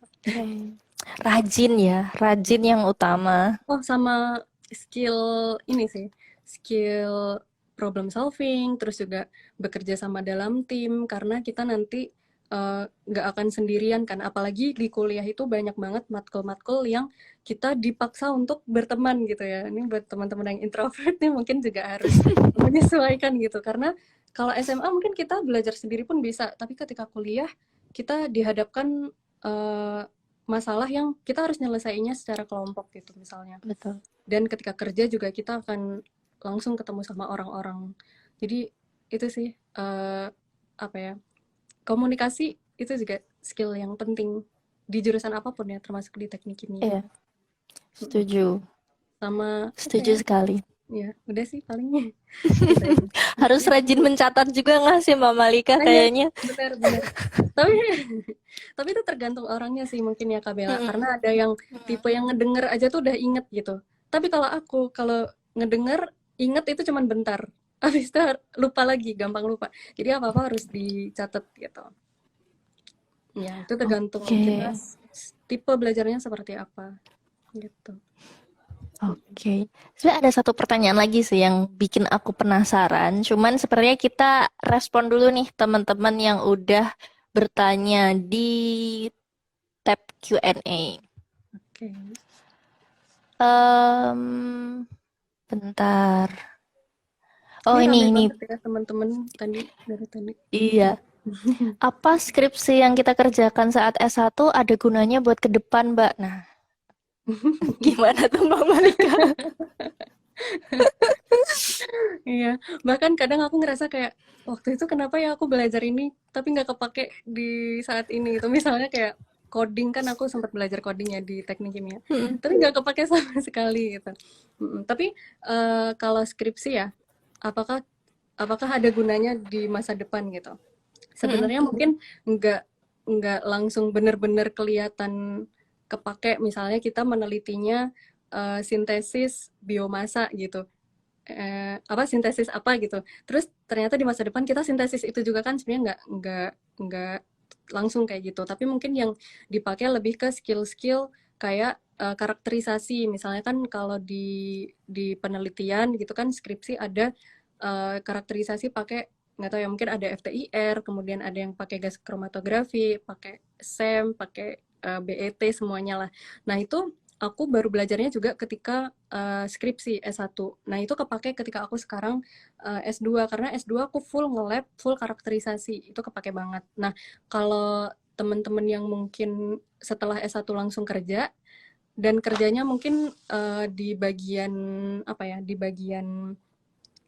Oke. Rajin ya, rajin yang utama. Oh, sama skill ini sih, skill problem solving, terus juga bekerja sama dalam tim, karena kita nanti nggak akan sendirian kan, apalagi di kuliah itu banyak banget matkul-matkul yang kita dipaksa untuk berteman gitu ya. Ini buat teman-teman yang introvert nih mungkin juga harus menyesuaikan gitu, karena kalau SMA mungkin kita belajar sendiri pun bisa, tapi ketika kuliah kita dihadapkan eh, masalah yang kita harus nyelesainya secara kelompok gitu misalnya. Betul. Dan ketika kerja juga kita akan langsung ketemu sama orang-orang. Jadi itu sih apa ya, komunikasi itu juga skill yang penting di jurusan apapun ya, termasuk di teknik kimia. Iya, setuju. Sama apa Setuju ya? sekali. Ya, udah sih palingnya itu aja. Harus rajin mencatat juga nggak sih Mbak Malika Ah, ya, kayaknya? benar-benar. Tapi tapi itu tergantung orangnya sih mungkin ya Kak Bella. Karena Mm-mm. ada yang tipe yang ngedenger aja tuh udah inget gitu. Tapi kalau aku, kalau ngedenger, inget itu cuman bentar. Habis itu lupa lagi, gampang lupa. Jadi apa-apa harus dicatat gitu. Ya, itu tergantung kita Oke. tipe belajarnya seperti apa gitu. Oke, sebenarnya ada satu pertanyaan lagi sih yang bikin aku penasaran. Cuman sepertinya kita respon dulu nih teman-teman yang udah bertanya di tab Q&A. Oke. Bentar. Oh Ini rame ini banget ya teman-teman tadi, dari tadi. iya. Apa skripsi yang kita kerjakan saat S1 ada gunanya buat ke depan, Mbak? Nah, gimana tuh Mbak Malika? Iya, bahkan kadang aku ngerasa kayak waktu itu kenapa ya aku belajar ini tapi nggak kepake di saat ini gitu. Misalnya kayak coding, kan aku sempat belajar coding ya di teknik kimia, Mm-mm. tapi nggak kepake sama sekali gitu. Tapi kalau skripsi ya, apakah apakah ada gunanya di masa depan gitu? Mm-mm. Sebenarnya mungkin nggak nggak langsung benar-benar kelihatan kepake. Misalnya kita menelitinya sintesis biomasa gitu, apa sintesis apa gitu. Terus ternyata di masa depan kita sintesis itu juga kan sebenarnya nggak langsung kayak gitu. Tapi mungkin yang dipakai lebih ke skill-skill kayak karakterisasi. Misalnya kan kalau di penelitian gitu kan, skripsi ada karakterisasi pakai, nggak tahu ya, mungkin ada FTIR, kemudian ada yang pakai gas kromatografi, pakai SEM, pakai BET, semuanya lah. Nah itu aku baru belajarnya juga ketika skripsi S1. Nah, itu kepake ketika aku sekarang S2 karena S2 aku full nge-lab, full karakterisasi. Itu kepake banget. Nah, kalau teman-teman yang mungkin setelah S1 langsung kerja dan kerjanya mungkin di bagian apa ya, di bagian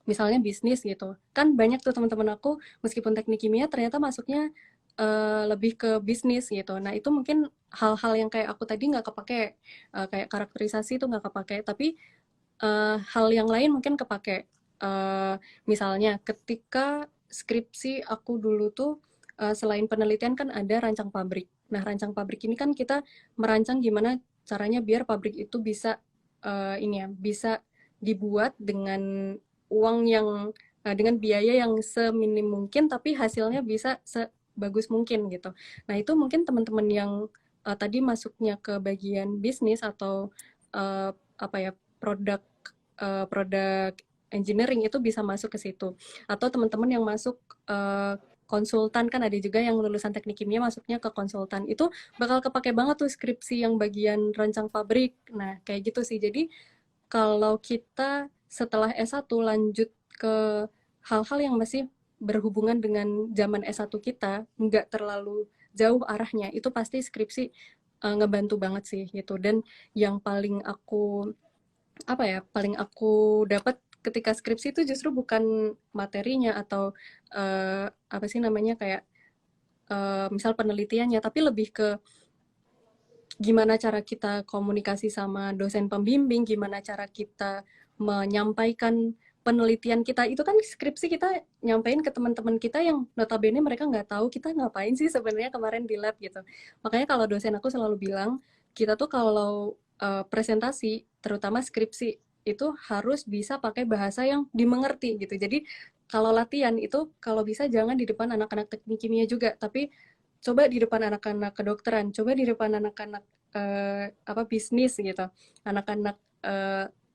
misalnya bisnis gitu. Kan banyak tuh teman-teman aku meskipun teknik kimia ternyata masuknya lebih ke bisnis gitu. Nah, itu mungkin hal-hal yang kayak aku tadi nggak kepake, kayak karakterisasi itu nggak kepake, tapi hal yang lain mungkin kepake. Eh, Misalnya ketika skripsi aku dulu tuh selain penelitian kan ada rancang pabrik. Nah, rancang pabrik ini kan kita merancang gimana caranya biar pabrik itu bisa ini ya, bisa dibuat dengan uang yang dengan biaya yang seminim mungkin tapi hasilnya bisa sebagus mungkin gitu. Nah, itu mungkin teman-teman yang tadi masuknya ke bagian bisnis atau apa ya, produk engineering itu bisa masuk ke situ. Atau teman-teman yang masuk konsultan kan ada juga yang lulusan teknik kimia masuknya ke konsultan. Itu bakal kepake banget tuh skripsi yang bagian rancang pabrik. Nah, kayak gitu sih. Jadi kalau kita setelah S1 lanjut ke hal-hal yang masih berhubungan dengan zaman S1 kita, nggak terlalu jauh arahnya, itu pasti skripsi ngebantu banget sih gitu. Dan yang paling aku apa ya, paling aku dapat ketika skripsi itu justru bukan materinya atau apa sih namanya kayak misal penelitiannya, tapi lebih ke gimana cara kita komunikasi sama dosen pembimbing, gimana cara kita menyampaikan penelitian kita. Itu kan skripsi kita nyampein ke teman-teman kita yang notabene mereka nggak tahu kita ngapain sih sebenarnya kemarin di lab gitu. Makanya kalau dosen aku selalu bilang, kita tuh kalau presentasi, terutama skripsi, itu harus bisa pakai bahasa yang dimengerti gitu. Jadi kalau latihan itu kalau bisa jangan di depan anak-anak teknik kimia juga, tapi coba di depan anak-anak kedokteran, coba di depan anak-anak apa bisnis gitu, anak-anak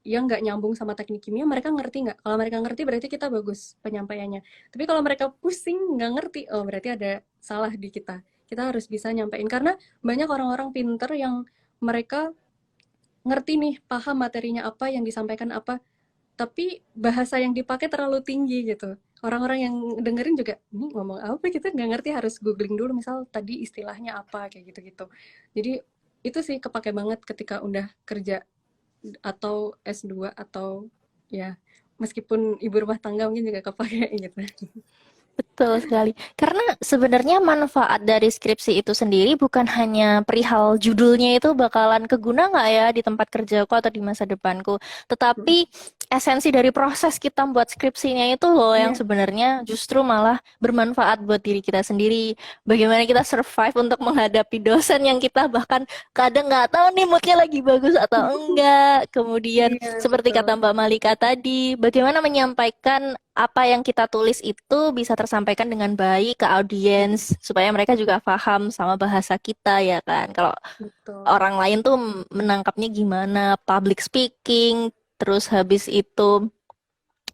yang nggak nyambung sama teknik kimia, mereka ngerti nggak? Kalau mereka ngerti berarti kita bagus penyampaiannya. Tapi kalau mereka pusing nggak ngerti, oh berarti ada salah di kita. Kita harus bisa nyampein karena banyak orang-orang pinter yang mereka ngerti nih, paham materinya apa, yang disampaikan apa, tapi bahasa yang dipakai terlalu tinggi gitu. Orang-orang yang dengerin juga, ini ngomong apa kita nggak ngerti, harus googling dulu misal tadi istilahnya apa kayak gitu-gitu. Jadi itu sih kepake banget ketika udah kerja atau S2 atau ya meskipun ibu rumah tangga mungkin juga kepake gitu. Betul sekali. Karena sebenarnya manfaat dari skripsi itu sendiri bukan hanya perihal judulnya itu bakalan keguna nggak ya di tempat kerjaku atau di masa depanku, tetapi esensi dari proses kita buat skripsinya itu loh yang Iya, sebenarnya justru malah bermanfaat buat diri kita sendiri. Bagaimana kita survive untuk menghadapi dosen yang kita bahkan kadang nggak tahu nih moodnya lagi bagus atau enggak. Kemudian iya seperti betul. kata Mbak Malika tadi, bagaimana menyampaikan apa yang kita tulis itu bisa tersampaikan dengan baik ke audiens supaya mereka juga paham sama bahasa kita ya kan. Kalau Betul. orang lain tuh menangkapnya gimana, public speaking, terus habis itu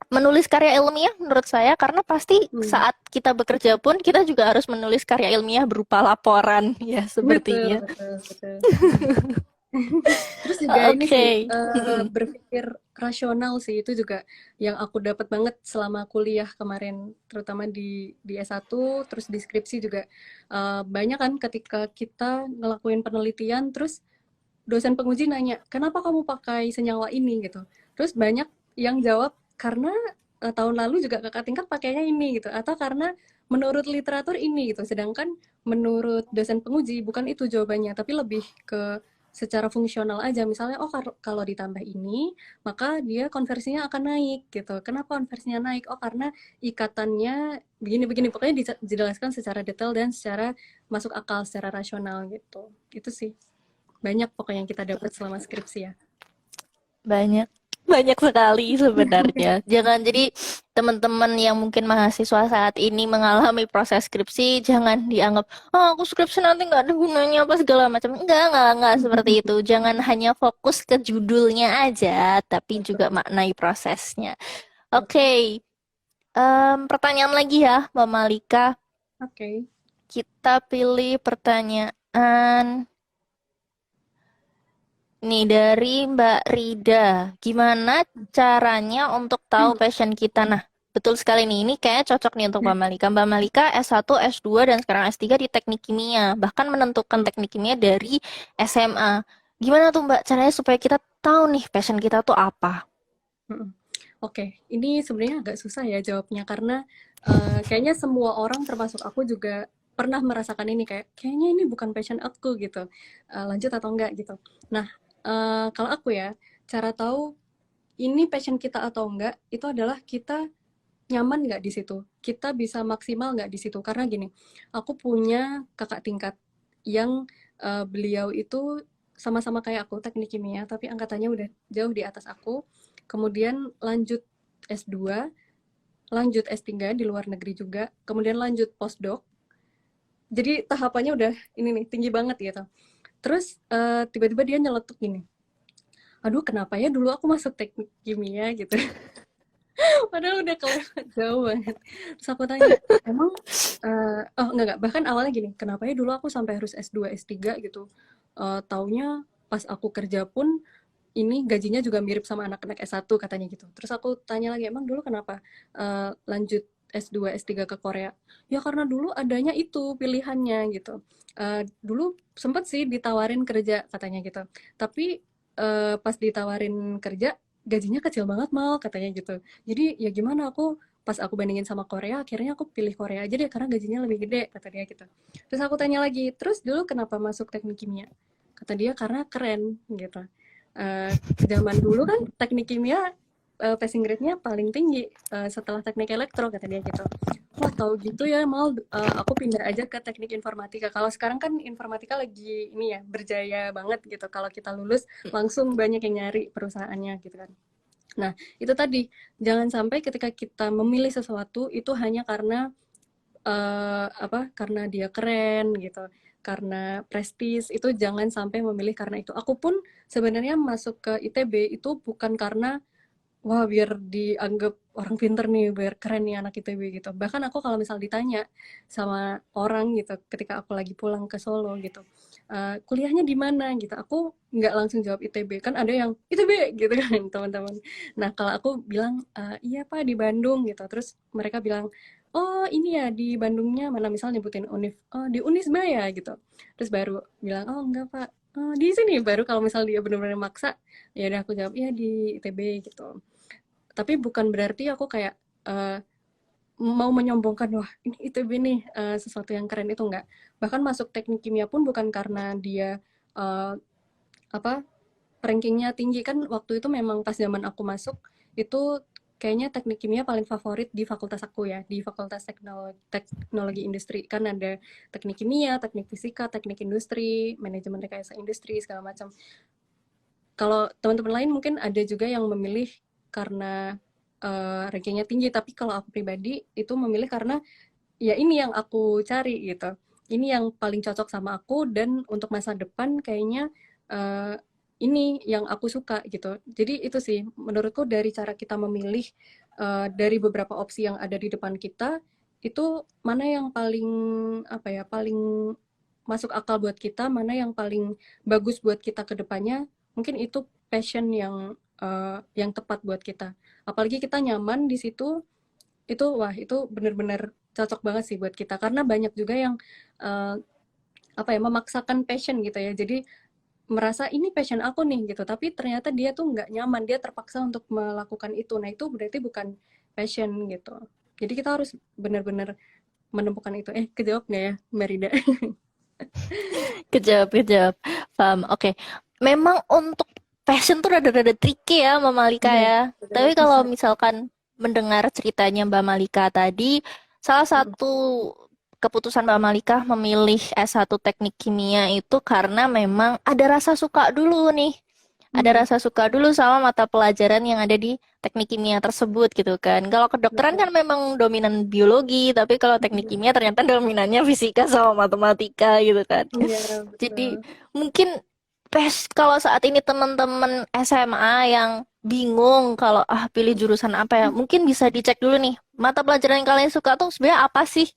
menulis karya ilmiah menurut saya karena pasti Hmm. saat kita bekerja pun kita juga harus menulis karya ilmiah berupa laporan ya Betul, sepertinya. betul, betul. Terus juga ini sih Oke. berpikir rasional sih itu juga yang aku dapat banget selama kuliah kemarin, terutama di S1 terus di skripsi juga. Banyak kan ketika kita ngelakuin penelitian terus dosen penguji nanya, "Kenapa kamu pakai senyawa ini?" gitu. Terus banyak yang jawab, "Karena tahun lalu juga kakak tingkat pakainya ini," gitu, atau "Karena menurut literatur ini," gitu. Sedangkan menurut dosen penguji bukan itu jawabannya, tapi lebih ke secara fungsional aja. Misalnya, "Oh, kalau ditambah ini, maka dia konversinya akan naik," gitu. "Kenapa konversinya naik?" "Oh, karena ikatannya begini-begini." Pokoknya dijelaskan secara detail dan secara masuk akal, secara rasional gitu. Itu sih. Banyak pokoknya yang kita dapat selama skripsi ya. Banyak, banyak sekali sebenarnya. Jangan jadi teman-teman yang mungkin mahasiswa saat ini mengalami proses skripsi, jangan dianggap, oh aku skripsi nanti nggak ada gunanya apa segala macam. Enggak seperti itu. Jangan hanya fokus ke judulnya aja, tapi juga Betul, maknai prosesnya. betul. Oke, pertanyaan lagi ya, Mbak Malika. Oke. Kita pilih pertanyaan. Nih dari Mbak Rida, gimana caranya untuk tahu passion kita? Nah, betul sekali nih, ini kayaknya cocok nih untuk Mbak Malika. Mbak Malika S1, S2, dan sekarang S3 di teknik kimia. Bahkan menentukan teknik kimia dari SMA. Gimana tuh Mbak caranya supaya kita tahu nih passion kita tuh apa? Mm-mm. Oke, ini sebenarnya agak susah ya jawabnya karena kayaknya semua orang termasuk aku juga pernah merasakan ini kayak kayaknya ini bukan passion aku gitu. Lanjut atau enggak gitu. Nah, kalau aku ya cara tahu ini passion kita atau enggak itu adalah kita nyaman nggak di situ, kita bisa maksimal nggak di situ. Karena gini, aku punya kakak tingkat yang beliau itu sama-sama kayak aku teknik kimia, tapi angkatannya udah jauh di atas aku. Kemudian lanjut S2, lanjut S3 di luar negeri juga, kemudian lanjut postdoc. Jadi tahapannya udah ini nih tinggi banget gitu. Terus tiba-tiba dia nyeletuk gini, aduh kenapa ya dulu aku masuk teknik kimia gitu. Padahal udah kelewat jauh banget. Terus aku tanya, emang oh enggak, bahkan awalnya gini, kenapa ya dulu aku sampai harus S2, S3 gitu. Taunya pas aku kerja pun ini gajinya juga mirip sama anak-anak S1 katanya gitu. Terus aku tanya lagi, emang dulu kenapa lanjut S2, S3 ke Korea? Ya karena dulu adanya itu pilihannya gitu. Dulu sempet sih ditawarin kerja katanya gitu. Tapi pas ditawarin kerja gajinya kecil banget mal katanya gitu. Jadi ya gimana aku pas aku bandingin sama Korea akhirnya aku pilih Korea aja deh karena gajinya lebih gede kata dia gitu. Terus aku tanya lagi, terus dulu kenapa masuk teknik kimia? Kata dia karena keren gitu. Zaman dulu kan teknik kimia passing grade-nya paling tinggi setelah teknik elektro kata dia gitu. Wah tahu gitu ya mal aku pindah aja ke teknik informatika. Kalau sekarang kan informatika lagi ini ya berjaya banget gitu. Kalau kita lulus langsung banyak yang nyari perusahaannya gitu kan. Nah, itu tadi jangan sampai ketika kita memilih sesuatu itu hanya karena apa? Karena dia keren gitu, karena prestis. Itu jangan sampai memilih karena itu. Aku pun sebenarnya masuk ke ITB itu bukan karena wah biar dianggap orang pinter nih, biar keren nih anak ITB gitu. Bahkan aku kalau misal ditanya sama orang gitu, ketika aku lagi pulang ke Solo gitu, kuliahnya di mana gitu, aku nggak langsung jawab ITB. Kan ada yang ITB gitu kan teman-teman. Nah kalau aku bilang, iya Pak di Bandung gitu, terus mereka bilang, oh ini ya di Bandungnya mana misal nyebutin Univ, oh di Unisba ya gitu. Terus baru bilang, oh enggak Pak, oh, di sini baru kalau misal dia benar-benar maksa ya udah aku jawab ya di ITB gitu. Tapi bukan berarti aku kayak mau menyombongkan wah ini ITB nih sesuatu yang keren itu enggak. Bahkan masuk teknik kimia pun bukan karena dia eh, apa rankingnya tinggi kan waktu itu memang pas zaman aku masuk itu kayaknya teknik kimia paling favorit di fakultas aku ya di fakultas teknologi industri kan ada teknik kimia, teknik fisika, teknik industri, manajemen rekayasa industri segala macam. Kalau teman-teman lain mungkin ada juga yang memilih karena rankingnya tinggi, tapi kalau aku pribadi itu memilih karena ya ini yang aku cari gitu. Ini yang paling cocok sama aku dan untuk masa depan kayaknya uh, ini yang aku suka gitu. Jadi itu sih menurutku dari cara kita memilih dari beberapa opsi yang ada di depan kita itu mana yang paling apa ya paling masuk akal buat kita, mana yang paling bagus buat kita ke depannya. Mungkin itu passion yang tepat buat kita. Apalagi kita nyaman di situ, itu wah itu benar-benar cocok banget sih buat kita karena banyak juga yang uh, apa ya memaksakan passion gitu ya jadi merasa ini passion aku nih gitu tapi ternyata dia tuh nggak nyaman dia terpaksa untuk melakukan itu nah itu berarti bukan passion gitu jadi kita harus benar-benar menemukan itu kejawab nggak ya Mbak Rida? Kejawab, kejawab. Paham. Oke. Memang untuk passion tuh rada-rada tricky ya, Mbak Malika Iya, ya. benar Tapi kalau susah. misalkan mendengar ceritanya Mbak Malika tadi, salah Mm-mm. satu keputusan Mbak Malika memilih S1 Teknik Kimia itu karena memang ada rasa suka dulu nih. Ada Mm-mm. rasa suka dulu sama mata pelajaran yang ada di teknik kimia tersebut gitu kan. Kalau kedokteran Betul. kan memang dominan biologi, tapi kalau teknik Mm-mm. kimia ternyata dominannya fisika sama matematika gitu kan. Iya betul. Jadi mungkin kalau saat ini teman-teman SMA yang bingung kalau pilih jurusan apa ya, mungkin bisa dicek dulu nih mata pelajaran yang kalian suka tuh sebenarnya apa sih?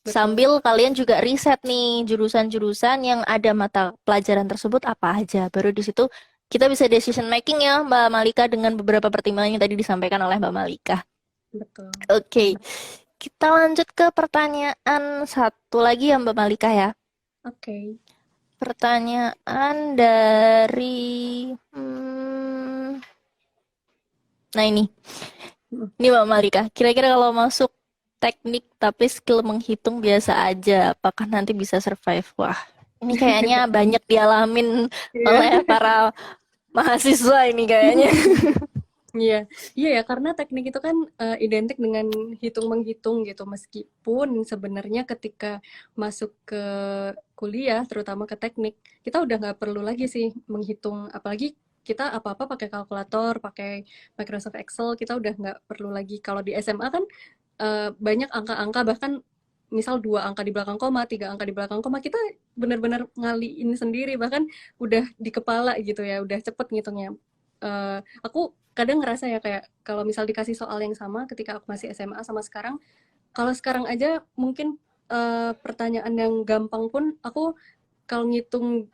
betul. Sambil kalian juga riset nih jurusan-jurusan yang ada mata pelajaran tersebut apa aja. Baru di situ kita bisa decision making ya Mbak Malika dengan beberapa pertimbangan yang tadi disampaikan oleh Mbak Malika. Betul. Oke, kita lanjut ke pertanyaan satu lagi ya Mbak Malika ya. Oke. Pertanyaan dari... hmm, nah Mm. ini Mbak Malika. Kira-kira kalau masuk teknik tapi skill menghitung biasa aja, apakah nanti bisa survive? Wah, ini kayaknya banyak dialamin Iya. oleh para mahasiswa ini kayaknya. Iya, iya ya, karena teknik itu kan identik dengan hitung-menghitung gitu. Meskipun sebenarnya ketika masuk ke kuliah, terutama ke teknik, kita udah nggak perlu lagi sih menghitung. Apalagi kita apa-apa pakai kalkulator, pakai Microsoft Excel, kita udah nggak perlu lagi. Kalau di SMA kan banyak angka-angka, bahkan misal 2 angka di belakang koma, 3 angka di belakang koma, kita benar-benar ngaliin sendiri, bahkan udah di kepala gitu ya, udah cepet ngitungnya. Aku kadang ngerasa ya kayak kalau misal dikasih soal yang sama ketika aku masih SMA sama sekarang, kalau sekarang aja mungkin pertanyaan yang gampang pun aku kalau ngitung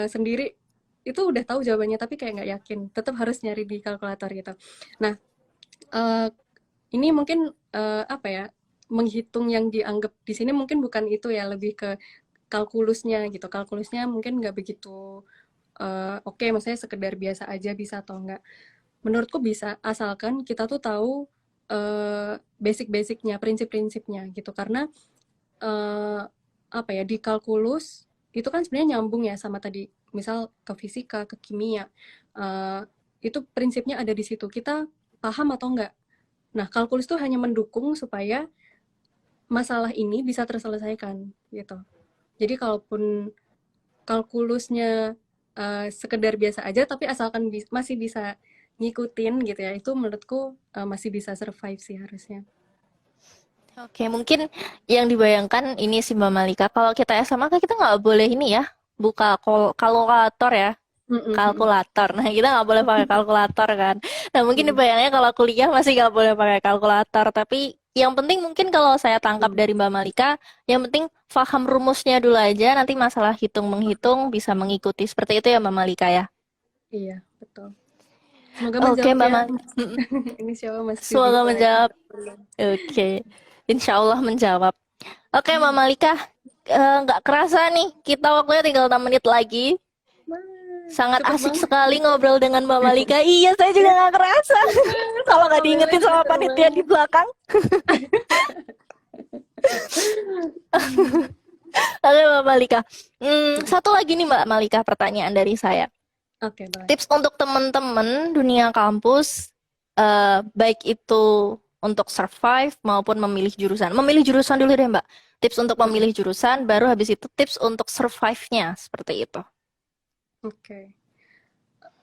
sendiri itu udah tahu jawabannya tapi kayak nggak yakin, tetap harus nyari di kalkulator gitu. Nah, eh, ini mungkin apa ya, menghitung yang dianggap di sini mungkin bukan itu ya, lebih ke kalkulusnya gitu. Kalkulusnya mungkin nggak begitu oke, maksudnya sekedar biasa aja bisa atau enggak. Menurutku bisa, asalkan kita tuh tahu basic-basicnya, prinsip-prinsipnya gitu. Karena eh, apa ya, di kalkulus itu kan sebenarnya nyambung ya sama tadi, misal ke fisika, ke kimia. Eh, itu prinsipnya ada di situ. Kita paham atau enggak. Nah, kalkulus tuh hanya mendukung supaya masalah ini bisa terselesaikan gitu. Jadi kalaupun kalkulusnya sekedar biasa aja, tapi asalkan masih bisa ngikutin gitu ya, itu menurutku masih bisa survive sih harusnya. Oke, mungkin yang dibayangkan ini sih Mbak Malika, kalau kita SMA kan kita nggak boleh ini ya, buka kalkulator ya, Mm, mm, mm, kalkulator. Nah, kita nggak boleh pakai kalkulator kan. Nah, mungkin mm, dibayangnya kalau kuliah masih nggak boleh pakai kalkulator. Tapi yang penting mungkin kalau saya tangkap mm. dari Mbak Malika, yang penting paham rumusnya dulu aja. Nanti masalah hitung-menghitung bisa mengikuti. Seperti itu ya Mbak Malika ya. Iya, betul. Semoga Oke menjawab Mbak ya. Malika. Ini siapa masih Semoga bingung ya. menjawab. Oke. Insya Allah menjawab. Oke Mbak Malika, nggak kerasa nih, kita waktunya tinggal 6 menit lagi. Wah, Sangat cepet asik banget. sekali ngobrol dengan Mbak Malika. Iya, saya juga nggak kerasa. Kalau nggak Sama diingetin sama panitia di banget. belakang. Oke Mbak Malika. Satu lagi nih Mbak Malika, pertanyaan dari saya. Oke, boleh. Tips untuk teman-teman dunia kampus, baik itu untuk survive maupun memilih jurusan. Memilih jurusan dulu deh Mbak. Tips untuk Mm, memilih jurusan, baru habis itu tips untuk survive-nya. Seperti itu. oke.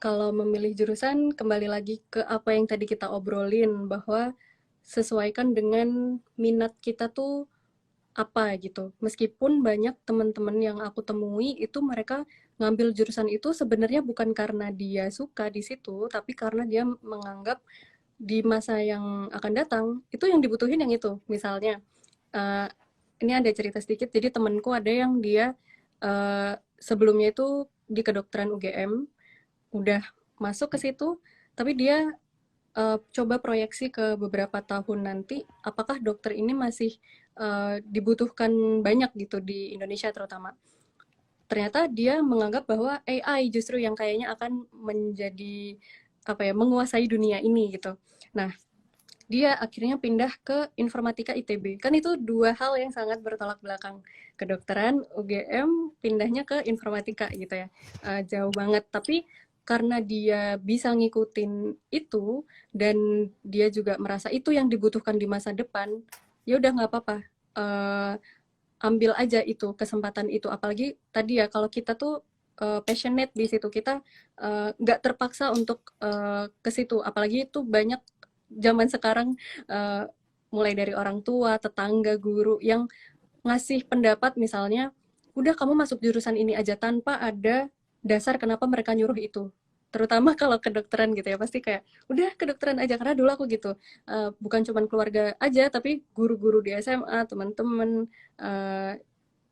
Kalau memilih jurusan, kembali lagi ke apa yang tadi kita obrolin, bahwa sesuaikan dengan minat kita tuh apa gitu. Meskipun banyak teman-teman yang aku temui itu mereka ngambil jurusan itu sebenarnya bukan karena dia suka di situ, tapi karena dia menganggap di masa yang akan datang itu yang dibutuhin yang itu. Misalnya, eh, ini ada cerita sedikit. Jadi temanku ada yang dia sebelumnya itu di kedokteran UGM, udah masuk ke situ, tapi dia coba proyeksi ke beberapa tahun nanti, apakah dokter ini masih dibutuhkan banyak gitu di Indonesia terutama. Ternyata dia menganggap bahwa AI justru yang kayaknya akan menjadi apa ya, menguasai dunia ini gitu. Nah, dia akhirnya pindah ke informatika ITB. Kan itu dua hal yang sangat bertolak belakang. Kedokteran UGM pindahnya ke informatika gitu ya. Jauh banget. Tapi karena dia bisa ngikutin itu dan dia juga merasa itu yang dibutuhkan di masa depan, ya udah nggak apa-apa. Uh, Ambil aja itu kesempatan itu. Apalagi tadi ya kalau kita tuh passionate di situ, kita nggak terpaksa untuk ke situ. Apalagi itu banyak zaman sekarang, uh, mulai dari orang tua, tetangga, guru yang ngasih pendapat misalnya, udah kamu masuk jurusan ini aja tanpa ada dasar kenapa mereka nyuruh itu. terutama kalau kedokteran gitu ya, pasti kayak udah kedokteran aja, karena dulu aku gitu. Bukan cuman keluarga aja, tapi guru-guru di SMA, teman-teman, eh,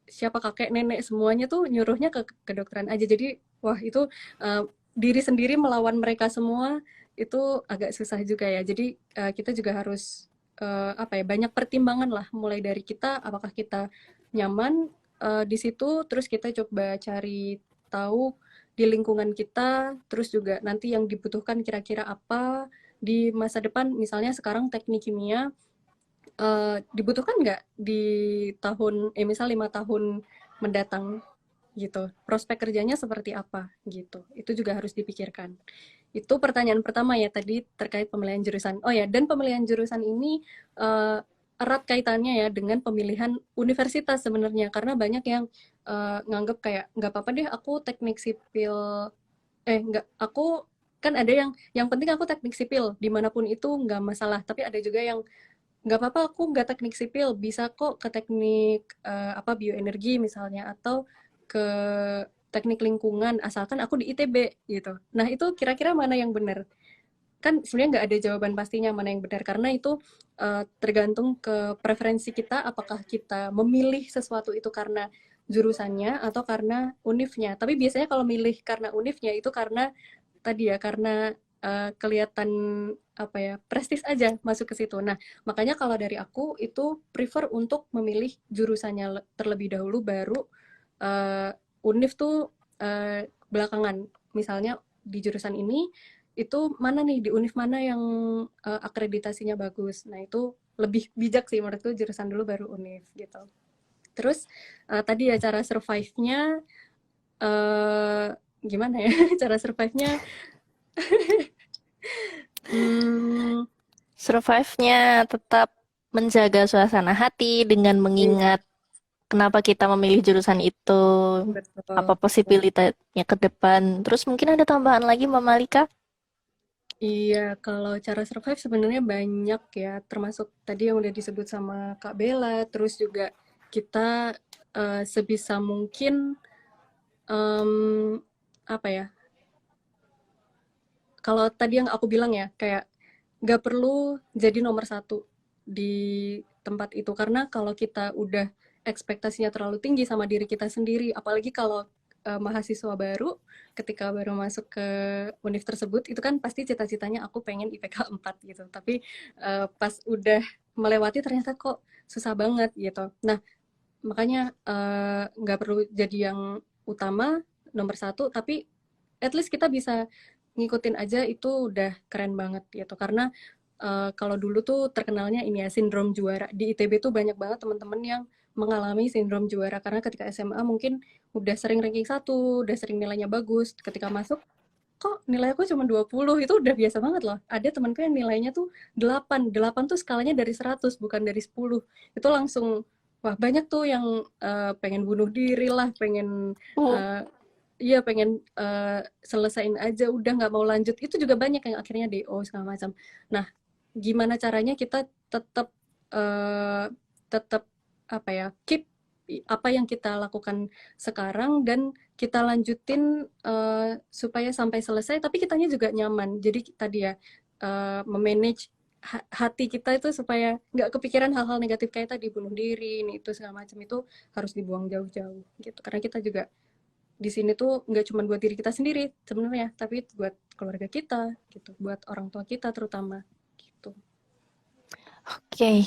siapa kakek nenek semuanya tuh nyuruhnya ke kedokteran aja. Jadi wah itu, diri sendiri melawan mereka semua itu agak susah juga ya. Jadi kita juga harus apa ya, banyak pertimbangan lah, mulai dari kita apakah kita nyaman di situ, terus kita coba cari tahu di lingkungan kita, terus juga nanti yang dibutuhkan kira-kira apa di masa depan. Misalnya sekarang teknik kimia, dibutuhkan nggak di tahun, misal 5 tahun mendatang gitu. Prospek kerjanya seperti apa gitu. Itu juga harus dipikirkan. Itu pertanyaan pertama ya tadi terkait pemilihan jurusan. Oh ya, dan pemilihan jurusan ini erat kaitannya ya dengan pemilihan universitas sebenarnya, karena banyak yang nganggep kayak nggak apa-apa deh aku teknik sipil, nggak, aku kan ada yang penting aku teknik sipil dimanapun itu nggak masalah, tapi ada juga yang nggak apa-apa aku nggak teknik sipil, bisa kok ke teknik apa, bioenergi misalnya, atau ke teknik lingkungan asalkan aku di ITB gitu. Nah itu kira-kira mana yang benar? Kan sebenarnya nggak ada jawaban pastinya mana yang benar, karena itu tergantung ke preferensi kita, apakah kita memilih sesuatu itu karena jurusannya atau karena univnya. Tapi biasanya kalau milih karena univnya itu karena tadi ya, karena kelihatan apa ya, prestis aja masuk ke situ. Nah makanya kalau dari aku itu prefer untuk memilih jurusannya terlebih dahulu, baru uh, univ tuh belakangan. Misalnya di jurusan ini itu mana nih, di univ mana yang akreditasinya bagus. Nah itu lebih bijak sih menurutku, jurusan dulu baru univ gitu. Terus tadi ya cara survive-nya, gimana ya cara survive-nya, hmm, Survive-nya tetap menjaga suasana hati dengan iya mengingat kenapa kita memilih jurusan itu, apa betul betul. posibilitasnya ke depan. Terus mungkin ada tambahan lagi Mbak Malika? Iya, kalau cara survive sebenarnya banyak ya, termasuk tadi yang udah disebut sama Kak Bella, terus juga kita sebisa mungkin, em, apa ya, kalau tadi yang aku bilang ya, kayak nggak perlu jadi nomor satu di tempat itu, karena kalau kita udah ekspektasinya terlalu tinggi sama diri kita sendiri, apalagi kalau mahasiswa baru, ketika baru masuk ke univ tersebut, itu kan pasti cita-citanya aku pengen IPK 4 gitu, tapi pas udah melewati ternyata kok susah banget gitu. Nah makanya nggak perlu jadi yang utama nomor satu, tapi at least kita bisa ngikutin aja, itu udah keren banget gitu. Karena kalau dulu tuh terkenalnya ini ya, sindrom juara. Di ITB tuh banyak banget teman-teman yang mengalami sindrom juara, karena ketika SMA mungkin udah sering ranking satu, udah sering nilainya bagus. Ketika masuk, kok nilai aku cuma 20, itu udah biasa banget loh. Ada temanku yang nilainya tuh 8. 8 tuh skalanya dari 100, bukan dari 10. Itu langsung, wah banyak tuh yang pengen bunuh diri lah, pengen Oh, uh, iya pengen selesain aja, udah nggak mau lanjut. Itu juga banyak yang akhirnya DO segala macam. Nah, gimana caranya kita tetap tetap apa ya, keep apa yang kita lakukan sekarang, dan kita lanjutin supaya sampai selesai, tapi kitanya juga nyaman. Jadi tadi ya, memanage hati kita itu supaya nggak kepikiran hal-hal negatif kayak tadi, bunuh diri, ini itu segala macam, itu harus dibuang jauh-jauh gitu. Karena kita juga di sini tuh nggak cuma buat diri kita sendiri sebenarnya, tapi buat keluarga kita gitu, buat orang tua kita terutama gitu. oke.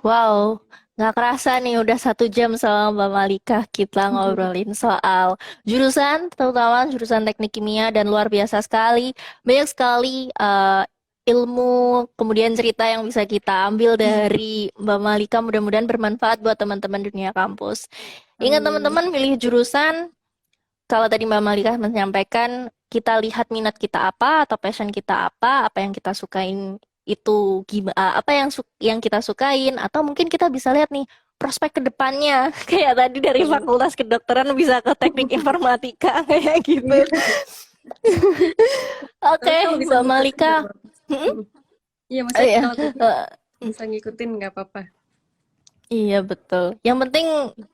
Wow, nggak kerasa nih udah 1 jam sama Mbak Malika kita ngobrolin soal jurusan, terutama jurusan teknik kimia, dan luar biasa sekali. Banyak sekali ilmu, kemudian cerita yang bisa kita ambil dari Mbak Malika. Mudah-mudahan bermanfaat buat teman-teman dunia kampus. Ingat Amin. teman-teman, milih jurusan, kalau tadi Mbak Malika menyampaikan, kita lihat minat kita apa atau passion kita apa yang kita sukain itu gimana, apa yang kita sukain, atau mungkin kita bisa lihat nih prospek ke depannya. Kayak tadi dari Betul. fakultas kedokteran bisa ke teknik informatika kayak gitu. Iya, Oke, tapi kalau bisa Mbak ngikutin Malika. nggak apa-apa. Hmm? Iya, Oh maksudnya iya. kalau tadi Eh, bisa ngikutin nggak apa-apa. iya betul. Yang penting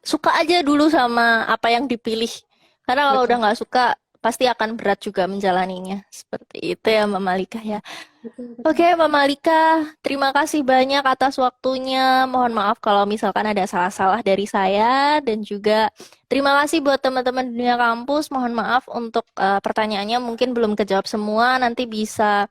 suka aja dulu sama apa yang dipilih. Karena kalau udah Betul. nggak suka, pasti akan berat juga menjalaninya. Seperti itu ya Mbak Malika ya. Betul, betul. Oke, Mbak Malika, terima kasih banyak atas waktunya. Mohon maaf kalau misalkan ada salah-salah dari saya dan juga terima kasih buat teman-teman dunia kampus. Mohon maaf untuk pertanyaannya mungkin belum kejawab semua. Nanti bisa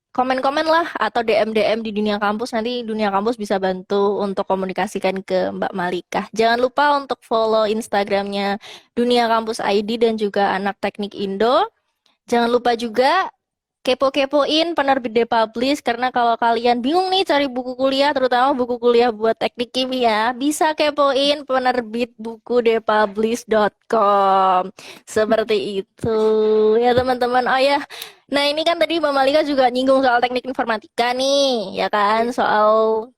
komen-komen lah atau DM-DM di dunia kampus. Nanti dunia kampus bisa bantu untuk komunikasikan ke Mbak Malika. Jangan lupa untuk follow Instagramnya Dunia Kampus ID dan juga Anak Teknik Indo. Jangan lupa juga kepo-kepoin penerbit Depublish karena kalau kalian bingung nih cari buku kuliah, terutama buku kuliah buat teknik kimia, bisa kepoin penerbit buku depublish.com. Seperti itu ya teman-teman. Oh ya, nah ini kan tadi Mbak Malika juga nyinggung soal teknik informatika nih, ya kan? Soal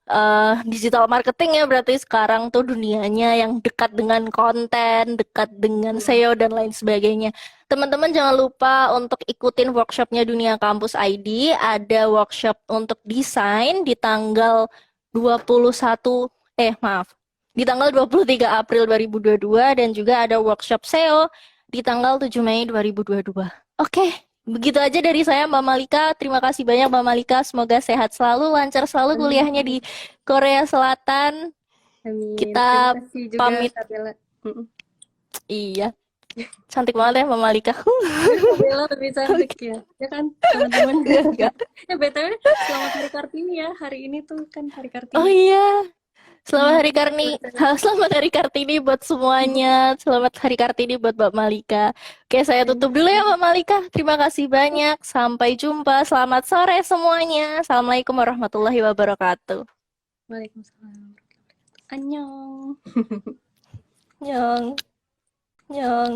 digital marketing ya, berarti sekarang tuh dunianya yang dekat dengan konten, dekat dengan SEO dan lain sebagainya. Teman-teman jangan lupa untuk ikutin workshopnya Dunia Kampus ID. Ada workshop untuk desain di tanggal 21, maaf, di tanggal 23 April 2022 dan juga ada workshop SEO di tanggal 7 Mei 2022. Oke, begitu aja dari saya Mbak Malika. Terima kasih banyak Mbak Malika. Semoga sehat selalu, lancar selalu kuliahnya di Korea Selatan. Amin. Kita Terima kasih juga pamit. Kak Bella. Iya. Cantik banget ya Mbak Malika. Kak Bella lebih cantik ya. Ya kan teman-teman. Enggak. BTW selamat Hari Kartini ya. Hari ini tuh kan Hari Oh Kartini. iya. Selamat Hari Kartini. BTW. Selamat Hari Kartini buat semuanya. Selamat Hari Kartini buat Mbak Malika. Oke, saya tutup dulu ya Mbak Malika. Terima kasih banyak. Sampai jumpa. Selamat sore semuanya. Assalamualaikum warahmatullahi wabarakatuh. Waalaikumsalam. Annyeong. Nyong. Nyong.